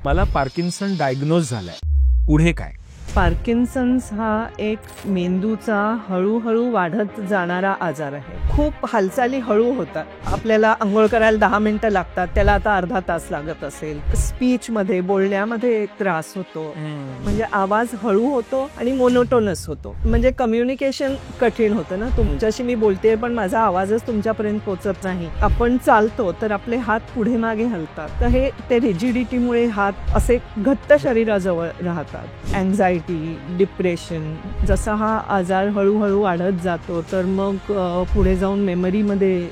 मला Parkinson diagnose झालाय, पुढे काय? पार्किन्सन्स हा एक मेंदूचा हळूहळू वाढत जाणारा आजार आहे. खूप हालचाली हळू होतात. आपल्याला अंघोळ करायला 10 मिनिटं लागतात, त्याला आता अर्धा तास लागत असेल. स्पीचमध्ये, बोलण्यामध्ये त्रास होतो, म्हणजे आवाज हळू होतो आणि मोनोटोनस होतो. म्हणजे कम्युनिकेशन कठीण होतं ना. तुमच्याशी मी बोलते पण माझा आवाजच तुमच्यापर्यंत पोहोचत नाही. आपण चालतो तर आपले हात पुढे मागे हलतात, तर हे ते रिजिडिटीमुळे हात असे घट्ट शरीराजवळ राहतात. अँझायटी, डिप्रेशन, जसा हा आजार हळूहळू वाढत जातो तर मग पुढे जाऊन मेमरीमध्ये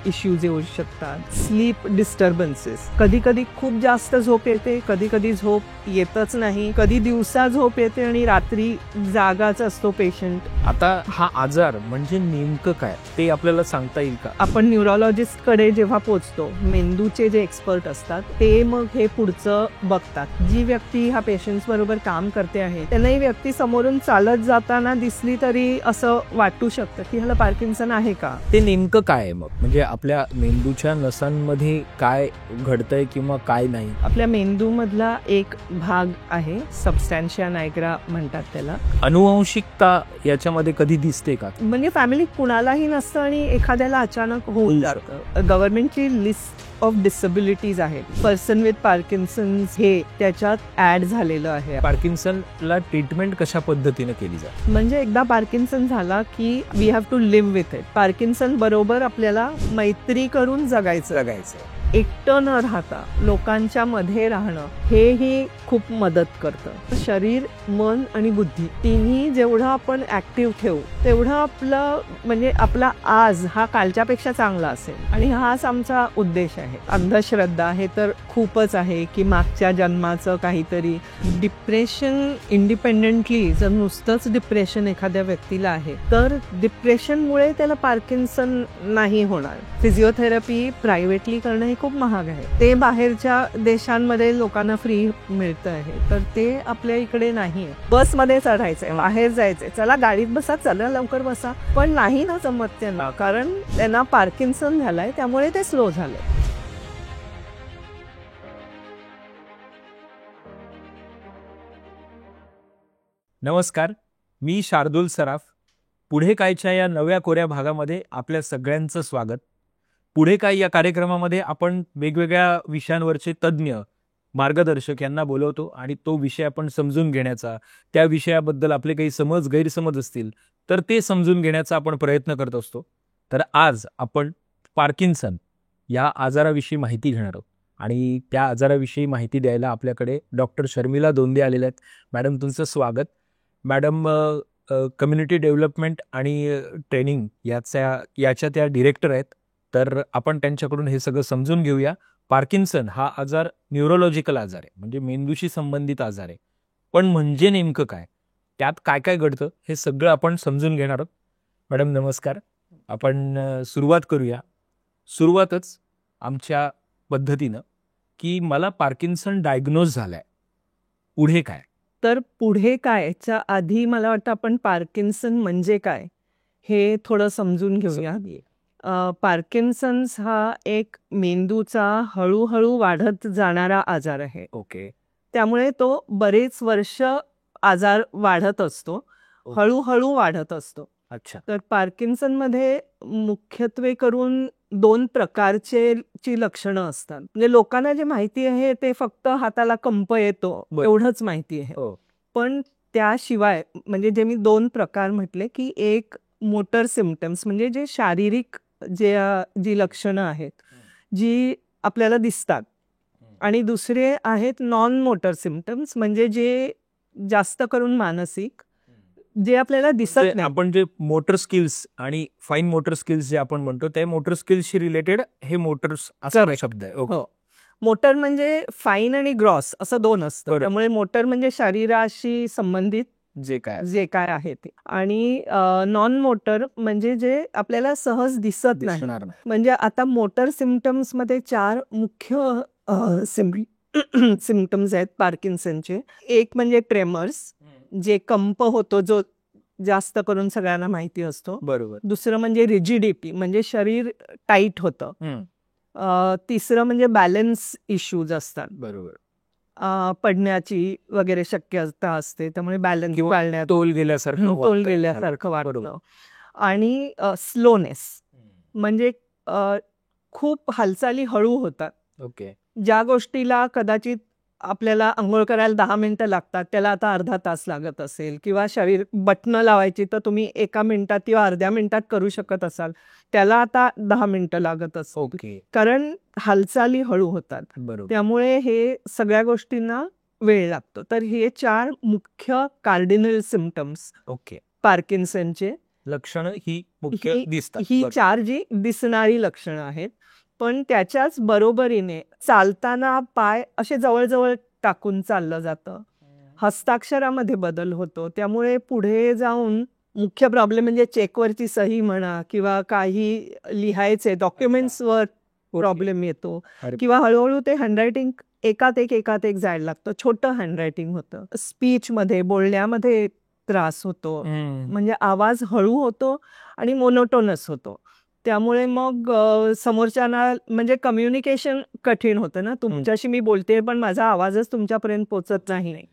इश्यूज येऊ शकतात. स्लीप डिस्टर्बन्सेस, कधी कधी खूप जास्त झोप येते, कधी कधी झोप येतच नाही, कधी दिवसा झोप येते आणि रात्री जागाच असतो पेशंट. आता हा आजार म्हणजे नेमकं काय ते आपल्याला सांगता येईल का? आपण न्यूरोलॉजिस्ट कडे जेव्हा पोहोचतो, मेंदूचे जे एक्सपर्ट असतात ते मग हे पुढचं बघतात. जी व्यक्ती ह्या पेशंट्स बरोबर काम करते आहे त्यांना ही व्यक्ती समोरून चालत जाताना दिसली तरी असं वाटू शकतं की ह्याला पार्किन्सन आहे का. ते नेमकं काय आहे मग? म्हणजे आपल्या मेंदूच्या नसांमध्ये काय घडतंय किंवा काय नाही? आपल्या मेंदूमधला एक भाग आहे, सबस्टॅन्शिया नायग्रा म्हणतात त्याला. अनुवंशिकता याच्यामध्ये कधी दिसते का? म्हणजे फॅमिलीत कुणालाही नसतं आणि एखाद्याला अचानक होऊन जातं. गव्हर्नमेंटची लिस्ट ऑफ डिसेबिलिटीज आहे, पर्सन विथ पार्किन्सन्स हे त्याच्यात ऍड झालेलं आहे. पार्किन्सनला ट्रीटमेंट कशा पद्धतीने केली जाते? म्हणजे एकदा पार्किन्सन झाला की we have to live with it. Parkinson बरोबर आपल्याला मैत्री करून जगायचं. एकटं न राहता लोकांच्या मध्ये राहणं हेही खूप मदत करतं. शरीर, मन आणि बुद्धी तिन्ही जेवढं आपण ऍक्टिव्ह ठेवू तेवढं आपलं म्हणजे आपला आज हा कालच्यापेक्षा चांगला असेल. आणि हाच आमचा उद्देश आहे. अंधश्रद्धा हे तर खूपच आहे की मागच्या जन्माचं काहीतरी. डिप्रेशन इंडिपेंडेंटली जर नुसतंच डिप्रेशन एखाद्या व्यक्तीला आहे तर डिप्रेशनमुळे त्याला पार्किन्सन नाही होणार. फिजिओथेरपी प्रायव्हेटली करणं हे खूप महाग आहे. ते बाहेरच्या देशांमध्ये लोकांना फ्री मिळतं आहे, तर ते आपल्या इकडे नाहीये. बसमध्ये चढायचंय, बाहेर जायचंय, चला गाडीत बसा, चला लवकर बसा, पण नाही ना जमत त्यांना, कारण त्यांना पार्किन्सन झालाय त्यामुळे ते स्लो झालंय. नमस्कार, मी शार्दुल सराफ. पुढे कायच्या या नव्या कोऱ्या भागामध्ये आपल्या सगळ्यांचं स्वागत. पुढे काय या कार्यक्रमामध्ये आपण वेगवेगळ्या विषयांवरचे तज्ज्ञ, मार्गदर्शक यांना बोलवतो आणि तो विषय आपण समजून घेण्याचा, त्या विषयाबद्दल आपले काही समज गैरसमज असतील तर ते समजून घेण्याचा आपण प्रयत्न करत असतो. तर आज आपण पार्किन्सन या आजाराविषयी माहिती घेणार आहोत आणि त्या आजाराविषयी माहिती द्यायला आपल्याकडे डॉक्टर शर्मिला दोंदे आलेल्या आहेत. मॅडम, तुमचं स्वागत. मॅडम कम्युनिटी डेव्हलपमेंट आणि ट्रेनिंग याच्या त्या डिरेक्टर आहेत. तर आपण त्यांच्याकडून हे सगळं समजून घेऊया. पार्किन्सन हा आजार न्यूरोलॉजिकल आजार आहे, म्हणजे मेंदूशी संबंधित आजार आहे. पण म्हणजे नेमकं काय, त्यात काय काय घडतं हे सगळं आपण समजून घेणार आहोत. मॅडम नमस्कार. आपण सुरुवात करूया. सुरुवातच आमच्या पद्धतीनं की मला पार्किन्सन डायग्नोज झालाय, पुढे काय? तर पुढे कायच्या आधी मला वाटतं आपण पार्किन्सन म्हणजे काय हे थोडं समजून घेऊया. पार्किन्सन्स हा एक मेंदूचा हळूहळू वाढत जाणारा आजार आहे. ओके. त्यामुळे तो बरेच वर्ष आजार वाढत असतो, हळूहळू वाढत असतो. अच्छा. तर पार्किन्सनमध्ये मुख्यत्वे करून 2 प्रकारची लक्षणं असतात. म्हणजे लोकांना जे माहिती आहे ते फक्त हाताला कंप येतो एवढंच माहिती आहे. पण त्याशिवाय म्हणजे जे मी 2 प्रकार म्हटले की एक मोटर सिम्पटम्स म्हणजे जे शारीरिक जी लक्षणं आहेत जी आपल्याला दिसतात, आणि दुसरे आहेत नॉन मोटर सिम्पटम्स म्हणजे जे जास्त करून मानसिक, जे आपल्याला दिसत नाही. आपण जे मोटर स्किल्स आणि फाईन मोटर स्किल्स जे आपण म्हणतो ते मोटर स्किल्सशी रिलेटेड हे मोटर्स असा शब्द आहे. हो, मोटर म्हणजे फाईन आणि ग्रॉस असं 2 असतं. त्यामुळे मोटर म्हणजे शरीराशी संबंधित जे काय आहे ते, आणि नॉन मोटर म्हणजे जे आपल्याला सहज दिसत नाही. म्हणजे आता मोटर सिम्पटम्स मध्ये 4 मुख्य सिम्पटम्स आहेत पार्किन्सनचे. एक म्हणजे ट्रेमर्स, जे कंप होतो, जो जास्त करून सगळ्यांना माहिती असतो. बरोबर. दुसरं म्हणजे रिजिडिटी, म्हणजे शरीर टाईट होतं. तिसरं म्हणजे बॅलन्स इश्यूज असतात. बरोबर. पडण्याची वगैरे शक्यता असते, त्यामुळे बॅलन्स किंवा पाळण्यात तोल गेल्यासारखं तोल वाटतं. गेल्यासारखं बरोबर. वाटतं. आणि स्लोनेस म्हणजे खूप हालचाली हळू होतात. ओके. ज्या गोष्टीला कदाचित आपल्याला अंघोळ करायला 10 मिनिटं लागतात, त्याला आता अर्धा तास लागत असेल, किंवा शरीर बटणं लावायची तर तुम्ही 1 मिनिटात किंवा अर्ध्या मिनिटात करू शकत असाल, त्याला आता 10 मिनिटं लागत असतील. ओके. कारण हालचाली हळू होतात. बरोबर. त्यामुळे हे सगळ्या गोष्टींना वेळ लागतो. तर हे 4 मुख्य कार्डिनल सिम्पटम्स ओके. पार्किन्सनचे, लक्षणं ही मुख्य ही दिसतात. ही बरोबर. 4 जी दिसणारी लक्षणं आहेत. पण त्याच्याच बरोबरीने चालताना पाय असे जवळ टाकून चाललं जातं. हस्ताक्षरामध्ये बदल होतो. त्यामुळे पुढे जाऊन मुख्य प्रॉब्लेम म्हणजे चेकवरची सही म्हणा किंवा काही लिहायचे डॉक्युमेंट्सवर प्रॉब्लेम येतो, अरे. किंवा हळूहळू ते हँडरायटिंग एकात एक जायला लागतं. छोटं हँडरायटिंग होतं. स्पीचमध्ये, बोलण्यामध्ये त्रास होतो. म्हणजे आवाज हळू होतो आणि मोनोटोनस होतो. त्यामुळे मग समोरच्यांना म्हणजे कम्युनिकेशन कठीण होतं ना. तुमच्याशी मी बोलते पण माझा आवाजच तुमच्यापर्यंत पोचत नाही.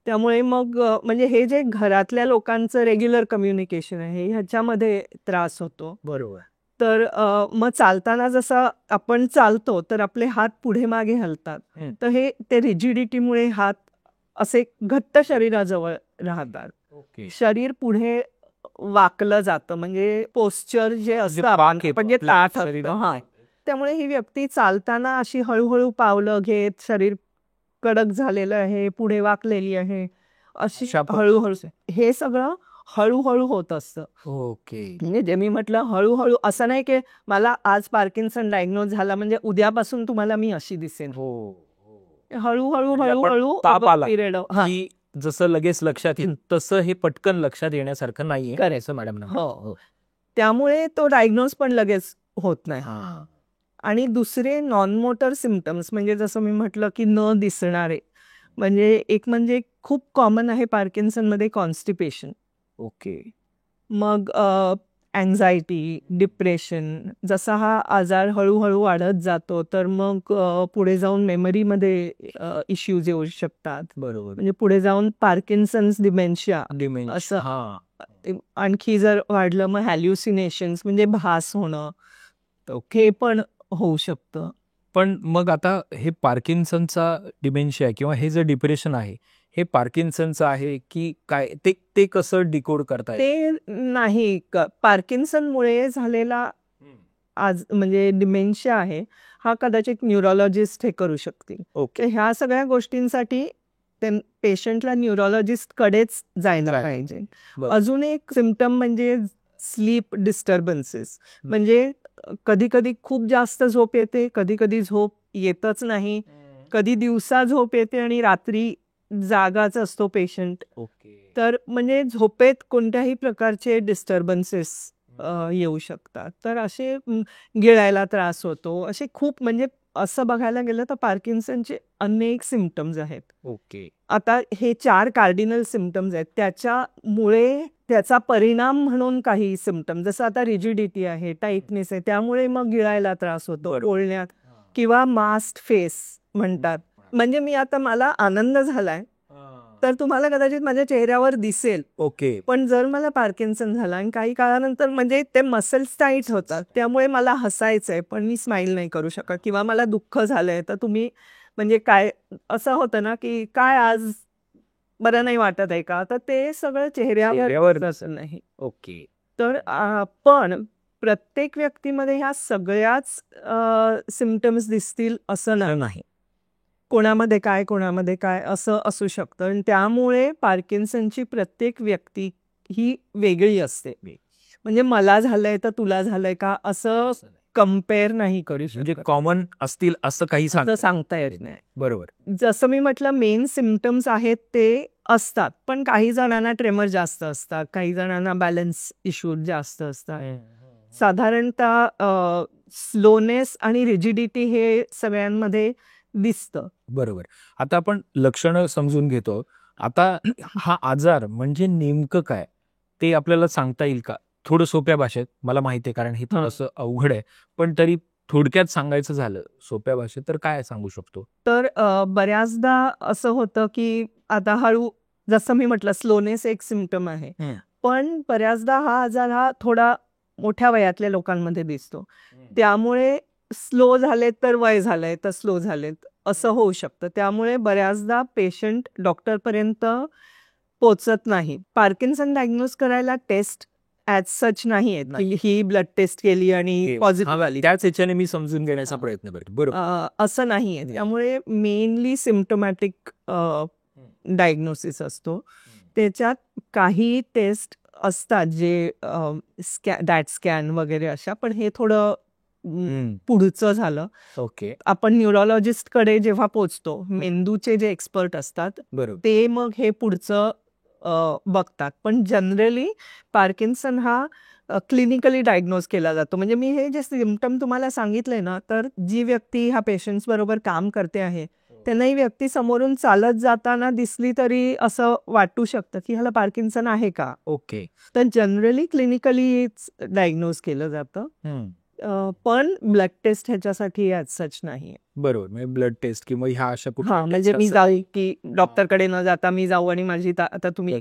त्यामुळे मग म्हणजे हे जे घरातल्या लोकांचं रेग्युलर कम्युनिकेशन आहे ह्याच्यामध्ये त्रास होतो. बरोबर. तर मग चालताना जसं आपण चालतो तर आपले हात पुढे मागे हलतात. तर ते रिजिडिटीमुळे हात असे घट्ट शरीराजवळ राहतात. ओके. शरीर पुढे वाकलं जातं, म्हणजे पोस्चर जे असतं बाक येतो म्हणजे आपल्या ताठ शरीरात. असतं. हा, त्यामुळे ही व्यक्ती चालताना अशी हळूहळू पावलं घेत, शरीर कडक झालेलं आहे, पुढे वाकलेली आहे, अशी अशा हळूहळू हे सगळं हळूहळू होत असतं. ओके. म्हणजे जे मी म्हटलं हळूहळू, असं नाही की मला आज पार्किन्सन डायग्नोज झाला म्हणजे उद्यापासून तुम्हाला मी अशी दिसेन. हळूहळू म्हणजे आपण हळूहळू ताप आला पिरियड. की जसं लगेच लक्षात येईल तसं हे पटकन लक्षात येण्यासारखं नाहीये. Correct. असं मॅडम हो. त्यामुळे तो डायग्नोज पण लगेच होत नाही. हा. आणि दुसरे नॉन मोटर सिम्पटम्स म्हणजे जसं मी म्हटलं की न दिसणारे, म्हणजे एक म्हणजे खूप कॉमन आहे पार्किन्सनमध्ये कॉन्स्टिपेशन. ओके. मग अँझायटी, डिप्रेशन. जसा हा आजार हळूहळू वाढत जातो तर मग पुढे जाऊन मेमरीमध्ये इश्यूज येऊ शकतात. बरोबर. म्हणजे पुढे जाऊन पार्किन्सन्स डिमेन्शिया असं. हा. आणखी जर वाढलं मग हॅल्युसिनेशन्स म्हणजे भास होणं, हे पण होऊ शकतं. पण मग आता हे पार्किन्सनचा डिमेन्शिया किंवा हे जे डिप्रेशन आहे हे पार्किन्सनचं आहे की काय, ते कसं डिकोड करताय? ते नाही, पार्किन्सनमुळे झालेला आज म्हणजे डिमेन्शिया आहे हा कदाचित न्यूरोलॉजिस्ट हे करू शकतील. ओके. तर ह्या सगळ्या गोष्टींसाठी पेशंटला न्यूरोलॉजिस्ट कडेच जायला पाहिजे. अजून एक सिम्पटम म्हणजे स्लीप डिस्टर्बन्सेस. म्हणजे कधी कधी खूप जास्त झोप येते, कधी कधी झोप येतच नाही, कधी दिवसा झोप येते आणि रात्री जागाच असतो पेशंट. ओके. तर म्हणजे झोपेत कोणत्याही प्रकारचे डिस्टर्बन्सेस येऊ शकतात. तर असे गिळायला त्रास होतो, असे खूप म्हणजे असं बघायला गेलं तर पार्किन्सनचे अनेक सिम्पटम्स आहेत. ओके. आता हे 4 कार्डिनल सिम्पटम्स आहेत, त्याच्यामुळे त्याचा परिणाम म्हणून काही सिम्पटम जसं आता रिजिडिटी आहे, टाईटनेस आहे, त्यामुळे मग गिळायला त्रास होतो, बोलण्यात, किंवा मास्ड फेस म्हणतात. म्हणजे मी आता मला आनंद झालाय तर तुम्हाला कदाचित माझ्या चेहऱ्यावर दिसेल. ओके. पण जर मला पार्किन्सन झाला आणि काही काळानंतर म्हणजे ते मसल्स टाईट होतात, त्यामुळे मला हसायचंय पण मी स्माईल नाही करू शकत, किंवा मला दुःख झालंय तर तुम्ही म्हणजे काय असं होतं ना की काय आज बरं नाही वाटत आहे का, तर ते सगळं चेहऱ्यावर असं नाही. ओके. तर पण प्रत्येक व्यक्तीमध्ये ह्या सगळ्याच सिम्पटम्स दिसतील असं नाही. कोणामध्ये काय असं असू शकतं. आणि त्यामुळे पार्किन्सनची प्रत्येक व्यक्ती ही वेगळी असते. म्हणजे मला झालंय तर तुला झालंय का असं कम्पेअर नाही करू शकत. म्हणजे कॉमन असतील असं काही सांगता येत नाही. बरोबर. जसं मी म्हटलं मेन सिम्पटम्स आहेत ते असतात, पण काही जणांना ट्रेमर जास्त असतात, काही जणांना बॅलन्स इश्यू जास्त असतात. साधारणतः स्लोनेस आणि रिजिडिटी हे सगळ्यांमध्ये दिसतं. बरोबर. आता आपण लक्षणं समजून घेतो. आता हा आजार म्हणजे नेमकं काय ते आपल्याला सांगता येईल का थोडं सोप्या भाषेत? मला माहिती आहे कारण हे थोडंसं अवघड आहे, पण तरी थोडक्यात सांगायचं झालं सोप्या भाषेत तर काय सांगू शकतो? तर बऱ्याचदा असं होतं की आता हळू, जसं मी म्हटलं, स्लोनेस एक सिम्पटम आहे. पण बऱ्याचदा हा आजार हा थोडा मोठ्या वयातल्या लोकांमध्ये दिसतो. त्यामुळे स्लो झालेत तर वय झालंय तर स्लो झालेत असं होऊ शकतं. त्यामुळे बऱ्याचदा पेशंट डॉक्टरपर्यंत पोचत नाही. पार्किन्सन डायग्नोज करायला टेस्ट ॲज सच नाही आहेत की ही ब्लड टेस्ट केली आणि पॉझिटिव्ह आली, त्याच ह्याच्याने मी समजून घेण्याचा प्रयत्न करतो. बरोबर. असं नाही आहे. त्यामुळे मेनली सिम्पटमॅटिक डायग्नोसिस असतो. त्याच्यात काही टेस्ट असतात जे डॅट स्कॅन वगैरे अशा, पण हे थोडं पुढचं झालं. ओके. आपण न्यूरोलॉजिस्टकडे जेव्हा पोचतो, मेंदूचे जे एक्सपर्ट असतात बरोबर. ते मग हे पुढचं बघतात. पण जनरली पार्किन्सन हा क्लिनिकली डायग्नोज केला जातो. म्हणजे मी हे जे सिम्पटम तुम्हाला सांगितले ना, तर जी व्यक्ती ह्या पेशंट्स बरोबर काम करते आहे त्यांना ही व्यक्ती समोरून चालत जाताना दिसली तरी असं वाटू शकतं की ह्याला पार्किन्सन आहे का. ओके. तर जनरली क्लिनिकली डायग्नोज केलं जातं. पण ब्लड टेस्ट ह्याच्यासाठी ॲज सच नाही. बरोबर. म्हणजे ब्लड टेस्ट किंवा ह्या अशा म्हणजे मी जाऊ की डॉक्टरकडे न जाता मी जाऊ आणि माझी आता तुम्ही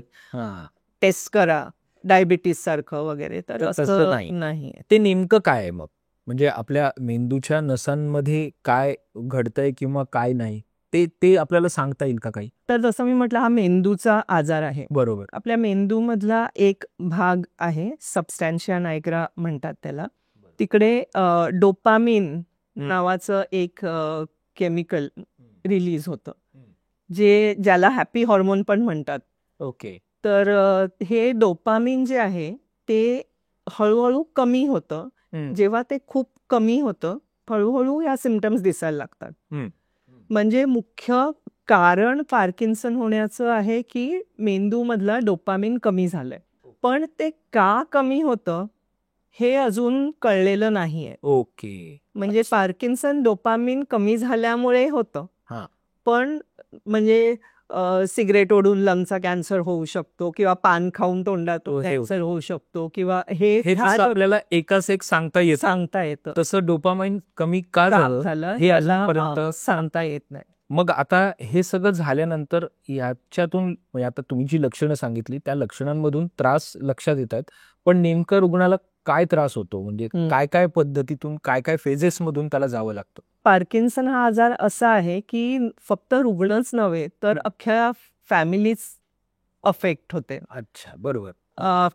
टेस्ट करा डायबिटीस सारखं वगैरे, तर असं नाही. ते नेमकं काय आहे मग? म्हणजे आपल्या मेंदूच्या नसांमध्ये काय घडतंय किंवा काय नाही ते आपल्याला सांगता येईल का काही? तर जसं मी म्हटलं, हा मेंदूचा आजार आहे. बरोबर. आपल्या मेंदूमधला एक भाग आहे, सबस्टॅन्शिया नायग्रा म्हणतात त्याला. तिकडे डोपामिन नावाचं एक केमिकल रिलीज होतं, ज्याला हॅपी हॉर्मोन पण म्हणतात. ओके. तर हे डोपामिन जे आहे ते हळूहळू कमी होतं. जेव्हा ते खूप कमी होतं, हळूहळू या सिम्पटम्स दिसायला लागतात. म्हणजे मुख्य कारण पार्किन्सन होण्याचं आहे की मेंदूमधला डोपामिन कमी झालंय. पण ते का कमी होतं हे अजून कळलेलं नाहीये. ओके. म्हणजे पार्किन्सन डोपामिन कमी झाल्यामुळे होतं. पण म्हणजे सिगरेट ओढून लंगचा कॅन्सर होऊ शकतो किंवा पान खाऊन तोंडात कॅन्सर होऊ शकतो किंवा हे आपल्याला एकाच एक सांगता येतं. तसं डोपामाइन कमी का झालं हे सांगता येत नाही. मग आता हे सगळं झाल्यानंतर याच्यातून आता तुम्ही जी लक्षणं सांगितली त्या लक्षणांमधून त्रास लक्षात येत आहेत, पण नेमकं रुग्णाला काय त्रास होतो? म्हणजे काय काय पद्धतीतून काय काय फेजेस मधून त्याला जावं लागतं? पार्किन्सन हा आजार असा आहे की फक्त रुग्णच नव्हे तर अख्ख्या फॅमिलीच अफेक्ट होते. अच्छा, बरोबर.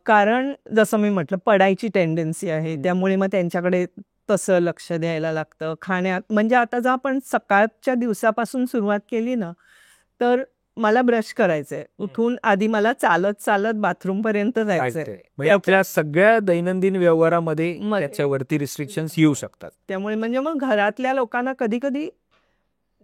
कारण जसं मी म्हटलं, पडायची टेंडन्सी आहे, त्यामुळे मग त्यांच्याकडे तसं लक्ष द्यायला लागतं. खाण्यात म्हणजे आता जर आपण सकाळच्या दिवसापासून सुरुवात केली ना, तर मला ब्रश करायचंय, उठून आधी मला चालत चालत बाथरूम पर्यंत जायचंय. आपल्या सगळ्या दैनंदिन व्यवहारामध्ये त्याच्यावरती रिस्ट्रिक्शन्स येऊ शकतात. त्यामुळे म्हणजे मग घरातल्या लोकांना कधी कधी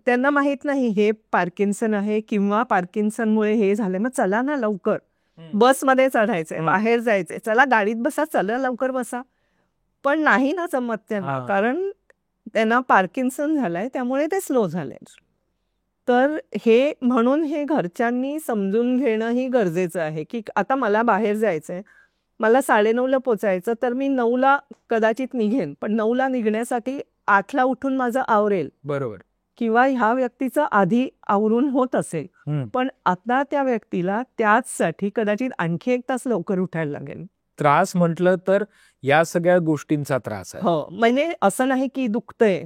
त्यांना माहित नाही हे पार्किन्सन आहे किंवा पार्किन्सनमुळे हे झालंय, मग चला ना लवकर बसमध्ये चढायचंय, बाहेर जायचंय, चला गाडीत बसा, चला लवकर बसा. पण नाही ना जमत त्यांना, कारण त्यांना पार्किन्सन झालंय त्यामुळे ते स्लो झालंय. तर हे म्हणून हे घरच्यांनी समजून घेणं ही गरजेचं आहे की आता मला बाहेर जायचंय, मला 9:30ला पोचायचं, तर मी 9ला कदाचित निघेन, पण 9ला निघण्यासाठी 8ला उठून माझं आवरेल. बरोबर. किंवा ह्या व्यक्तीचं आधी आवरून होत असेल, पण आता त्या व्यक्तीला त्याचसाठी कदाचित आणखी 1 तास लवकर उठायला लागेल. त्रास म्हटलं तर या सगळ्या गोष्टींचा त्रास आहे. हो, म्हणजे असं नाही की दुखतंय,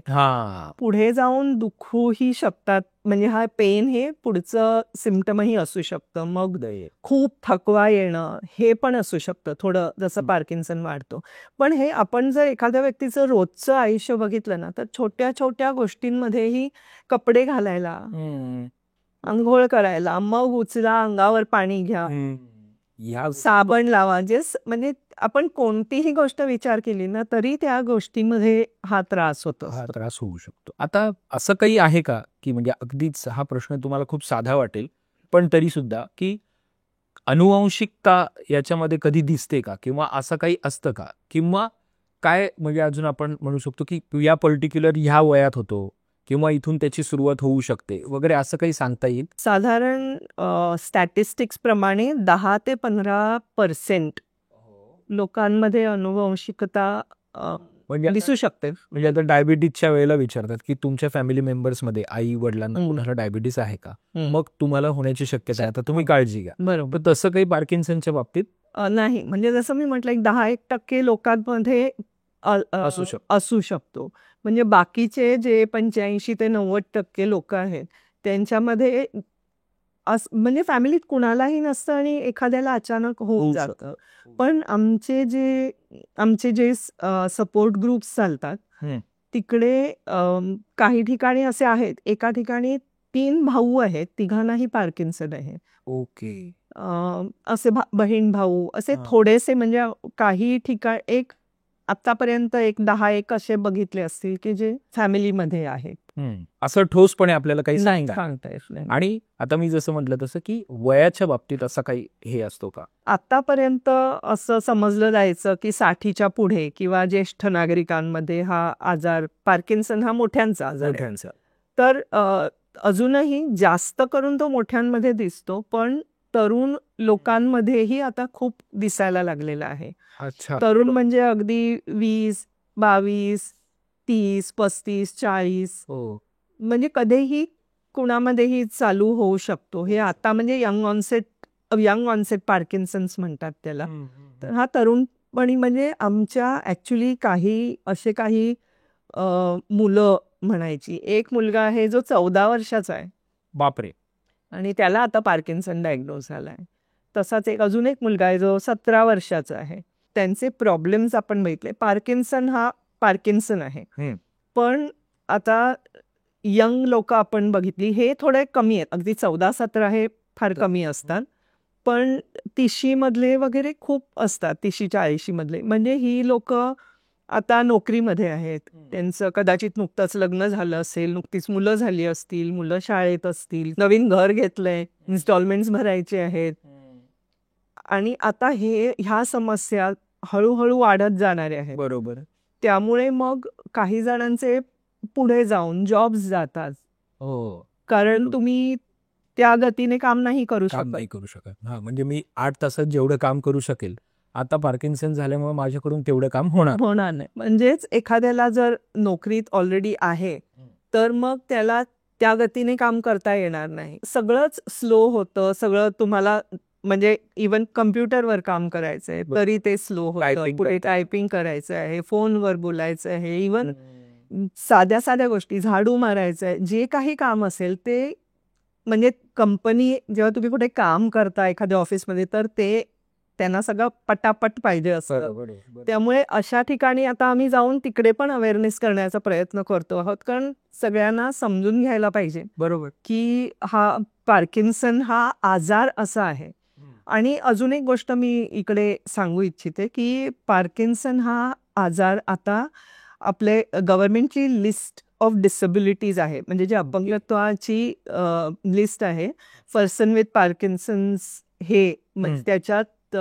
पुढे जाऊन दुखूही शकतात. म्हणजे हा पेन हे पुढचं सिम्पटमही असू शकतं. मग खूप थकवा येणं हे पण असू शकतं, थोडं जसं पार्किन्सन वाढतो. पण हे आपण जर एखाद्या व्यक्तीचं रोजचं आयुष्य बघितलं ना, तर छोट्या छोट्या गोष्टींमध्येही कपडे घालायला, आंघोळ करायला, मग उचला, अंगावर पाणी घ्या, साबण लावा, म्हणजे आपण कोणतीही गोष्ट विचार केली ना तरी त्या गोष्टीमध्ये हा त्रास होऊ शकतो. आता असं काही आहे का की म्हणजे अगदीच हा प्रश्न तुम्हाला खूप साधा वाटेल, पण तरी सुद्धा की अनुवांशिकता याच्यामध्ये कधी दिसते का किंवा असं काही असतं का, किंवा काय म्हणजे अजून आपण म्हणू शकतो की या पर्टिक्युलर ह्या वयात होतो किंवा इथून त्याची सुरुवात होऊ शकते वगैरे, असं काही सांगता येईल? साधारण स्टॅटिस्टिक्स प्रमाणे 10 ते 15% लोकांमध्ये अनुवंशिकता म्हणजे दिसू शकते. म्हणजे आता डायबिटीजच्या वेळेला विचारतात की तुमच्या फॅमिली मेंबर्समध्ये आई वडिलांना कुणाला डायबिटीस आहे का, मग तुम्हाला होण्याची शक्यता आहे, आता तुम्ही काळजी घ्या. बरोबर. पण तसं काही पार्किन्सनच्या बाबतीत नाही, म्हणजे जसं मी म्हटलं 10-1% लोकांमध्ये असू शकतो. म्हणजे बाकीचे जे 85 ते 90% लोक आहेत त्यांच्यामध्ये म्हणजे फॅमिलीत कुणालाही नसतं आणि एखाद्याला अचानक होऊन जातं. पण आमचे जे सपोर्ट ग्रुप्स चालतात तिकडे काही ठिकाणी असे आहेत, एका ठिकाणी 3 भाऊ आहेत, तिघांनाही पार्किन्सन आहे. ओके. असे बहीण भाऊ असे थोडेसे, म्हणजे काही ठिकाण आतापर्यंत 10-1 असे बघितले असतील की जे फॅमिलीमध्ये आहेत. असं ठोसपणे आपल्याला काही नाही सांगता येत नाही. आणि आता मी जसं म्हटलं तसं की वयाच्या बाबतीत असा काही हे असतो का? आतापर्यंत असं समजलं जायचं की 60च्या पुढे किंवा ज्येष्ठ नागरिकांमध्ये हा आजार पार्किन्सन हा मोठ्यांचा आजार आहे. तर अजूनही जास्त करून तो मोठ्यांमध्ये दिसतो, पण तरुण लोकांमध्येही आता खूप दिसायला लागलेला आहे. अच्छा. तरुण म्हणजे अगदी 20, 22, 30, 35, 40 म्हणजे कधीही कुणामध्येही चालू होऊ शकतो. हे आता म्हणजे यंग ऑनसेट पार्किन्सन्स म्हणतात त्याला. तर हा तरुणपणी म्हणजे आमच्या ऍक्च्युली काही मुलं म्हणायची. एक मुलगा आहे जो 14 वर्षाचा आहे. बापरे. आणि त्याला आता पार्किन्सन डायग्नोज झालाय. तसाच अजून एक मुलगा आहे जो 17 वर्षाचा आहे. त्यांचे प्रॉब्लेम्स आपण बघितले. पार्किन्सन आहे, पण आता यंग लोक आपण बघितली हे थोडे कमी आहेत. अगदी 14-17 हे फार कमी असतात, पण 30 मधले वगैरे खूप असतात. 30-40 मधले म्हणजे ही लोक आता नोकरीमध्ये आहेत. त्यांचं कदाचित नुकतंच लग्न झालं असेल, नुकतीच मुलं झाली असतील, मुलं शाळेत असतील, नवीन घर घेतलंय, इन्स्टॉलमेंट्स भरायचे आहेत. आणि आता ह्या समस्या हळूहळू वाढत जाणाऱ्या आहेत. बरोबर. त्यामुळे मग काही जणांचे पुढे जाऊन जॉब्स जातात. कारण तुम्ही त्या गतीने काम नाही करू शकत. म्हणजे मी 8 तासात जेवढं काम करू शकेल, आता पार्किन्सन झाल्यामुळे माझ्याकडून तेवढं काम होणार नाही. म्हणजेच एखाद्याला जर नोकरीत ऑलरेडी आहे तर मग त्याला त्या गतीने काम करता येणार नाही. सगळंच स्लो होतं. सगळं तुम्हाला म्हणजे इव्हन कम्प्युटरवर काम करायचंय तरी ते स्लो होतं. पुढे टायपिंग करायचं आहे, फोनवर बोलायचं आहे, इव्हन साध्या गोष्टी, झाडू मारायचं आहे, जे काही काम असेल ते म्हणजे कंपनी जेव्हा तुम्ही कुठे काम करता एखाद्या ऑफिसमध्ये तर त्यांना सगळं पटापट पाहिजे असतं. त्यामुळे अशा ठिकाणी आता आम्ही जाऊन तिकडे पण अवेअरनेस करण्याचा प्रयत्न करतो आहोत, कारण सगळ्यांना समजून घ्यायला पाहिजे बरोबर की हा पार्किन्सन हा आजार असा आहे. आणि अजून एक गोष्ट मी इकडे सांगू इच्छिते की पार्किन्सन हा आजार आता आपले गव्हर्नमेंटची लिस्ट ऑफ डिसेबिलिटीज आहे, म्हणजे जे अपंगत्वाची लिस्ट आहे, पर्सन विथ पार्किन्सन्स हे त्याच्यात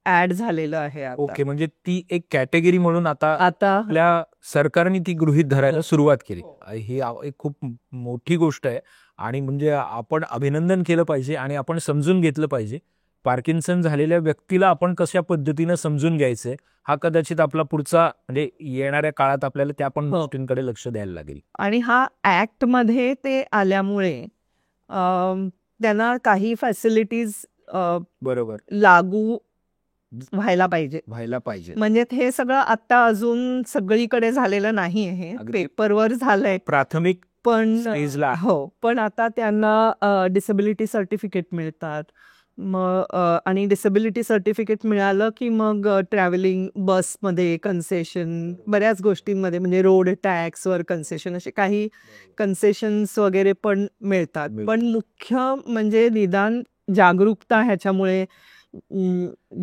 ऍड झालेलं आहे. ओके. म्हणजे ती एक कॅटेगरी म्हणून आता आपल्या सरकारने ती गृहीत धरायला सुरुवात केली. ही एक खूप मोठी गोष्ट आहे आणि म्हणजे आपण अभिनंदन केलं पाहिजे आणि आपण समजून घेतलं पाहिजे. पार्किन्सन झालेल्या व्यक्तीला आपण कशा पद्धतीनं समजून घ्यायचंय हा कदाचित आपला पुढचा म्हणजे येणाऱ्या काळात आपल्याला त्या पण गोष्टींकडे लक्ष द्यायला लागेल. आणि हा ऍक्ट मध्ये ते आल्यामुळे त्यांना काही फॅसिलिटीज बरोबर लागू व्हायला पाहिजे. म्हणजे हे सगळं आता अजून सगळीकडे झालेलं नाही आहे, पेपरवर झालंय प्राथमिक, पण पण आता त्यांना डिसेबिलिटी सर्टिफिकेट मिळतात. मग आणि डिसेबिलिटी सर्टिफिकेट मिळालं की मग ट्रॅव्हलिंग बसमध्ये कन्सेशन, बऱ्याच गोष्टींमध्ये म्हणजे रोड टॅक्सवर कन्सेशन, असे काही कन्सेशन्स वगैरे पण मिळतात. पण मुख्य म्हणजे निदान जागरूकता ह्याच्यामुळे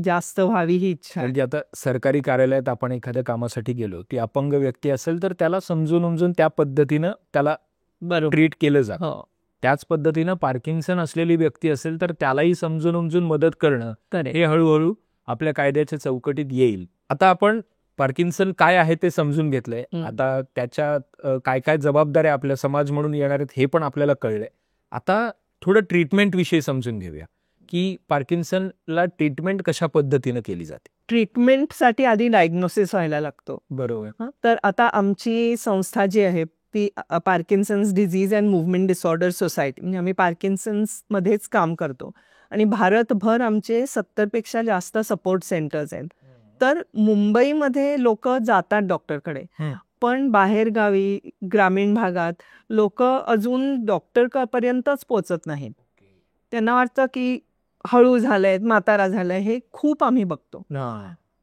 जास्त व्हावी ही इच्छा. म्हणजे आता सरकारी कार्यालयात आपण एखाद्या कामासाठी गेलो की अपंग व्यक्ती असेल तर त्याला समजून उमजून त्या पद्धतीनं त्याला ट्रीट केलं जातं. त्याच पद्धतीनं पार्किन्सन असलेली व्यक्ती असेल तर त्यालाही समजून उमजून मदत करणं हे हळूहळू आपल्या कायद्याच्या चौकटीत येईल. आता आपण पार्किन्सन काय आहे ते समजून घेतलंय, आता त्याच्यात काय काय जबाबदाऱ्या आपल्या समाज म्हणून येणार आहेत हे पण आपल्याला कळलंय. आता थोडं ट्रीटमेंट विषयी समजून घेऊया की पार्किन्सनला ट्रीटमेंट कशा पद्धतीनं केली जाते? ट्रीटमेंटसाठी आधी डायग्नोसिस व्हायला लागतो. बरोबर. तर आता आमची संस्था जी आहे ती Parkinson's disease and movement disorder society, म्हणजे आम्ही पार्किन्सन्समध्येच काम करतो आणि भारतभर आमचे 70 पेक्षा जास्त सपोर्ट सेंटर्स आहेत. तर मुंबईमध्ये लोक जातात डॉक्टरकडे, पण बाहेरगावी ग्रामीण भागात लोक अजून डॉक्टर पर्यंतच पोचत नाहीत. त्यांना वाटतं की हळू झालंय, म्हातारा झालंय, हे खूप आम्ही बघतो.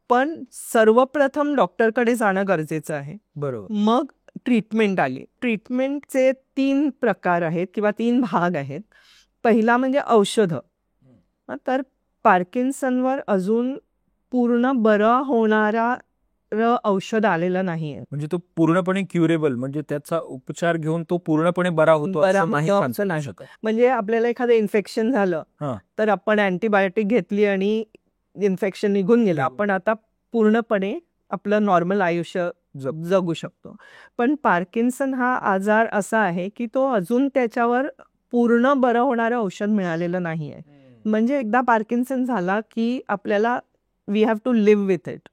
पण सर्वप्रथम डॉक्टरकडे जाणं गरजेचं आहे. बरोबर. मग ट्रीटमेंट आली. ट्रीटमेंटचे 3 प्रकार आहेत किंवा 3 भाग आहेत. पहिला म्हणजे औषधं. तर पार्किन्सनवर अजून पूर्ण बरं होणारा औषध आलेलं नाहीये. म्हणजे तो पूर्णपणे क्युरेबल, म्हणजे त्याचा उपचार घेऊन तो पूर्णपणे बरा होतो असं नाही शकत. म्हणजे आपल्याला एखादं इन्फेक्शन झालं तर आपण अँटीबायोटिक घेतली आणि इन्फेक्शन निघून गेलं, आपण आता पूर्णपणे आपलं नॉर्मल आयुष्य जगू शकतो. पण पार्किन्सन हा आजार असा आहे की तो अजून त्याच्यावर पूर्ण बरं होणारं औषध मिळालेलं नाहीये. म्हणजे एकदा पार्किन्सन झाला की आपल्याला we have to live with it.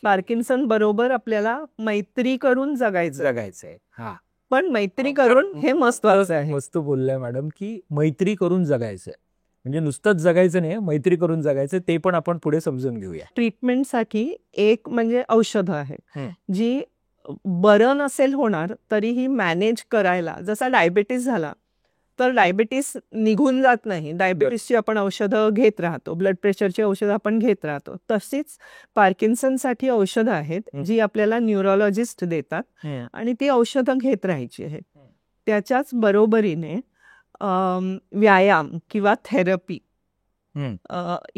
Parkinson बरोबर आपल्याला मैत्री करून जगायचंय. पण मैत्री करून हे महत्वाचं आहे. मस्त बोललाय मॅडम की मैत्री करून जगायचंय, म्हणजे नुसतंच जगायचं नाही, मैत्री करून जगायचं. ते पण आपण पुढे समजून घेऊया. ट्रीटमेंटसाठी एक म्हणजे औषधं आहेत जी बरं नसेल होणार तरीही मॅनेज करायला, जसा डायबिटीस झाला तर डायबिटीस निघून जात नाही, डायबिटीसची आपण औषधं घेत राहतो, ब्लड प्रेशरची औषधं आपण घेत राहतो. तशीच पार्किन्सनसाठी औषधं आहेत जी आपल्याला न्यूरोलॉजिस्ट देतात आणि ती औषधं घेत राहायची आहेत. त्याच्याच बरोबरीने व्यायाम किंवा थेरपी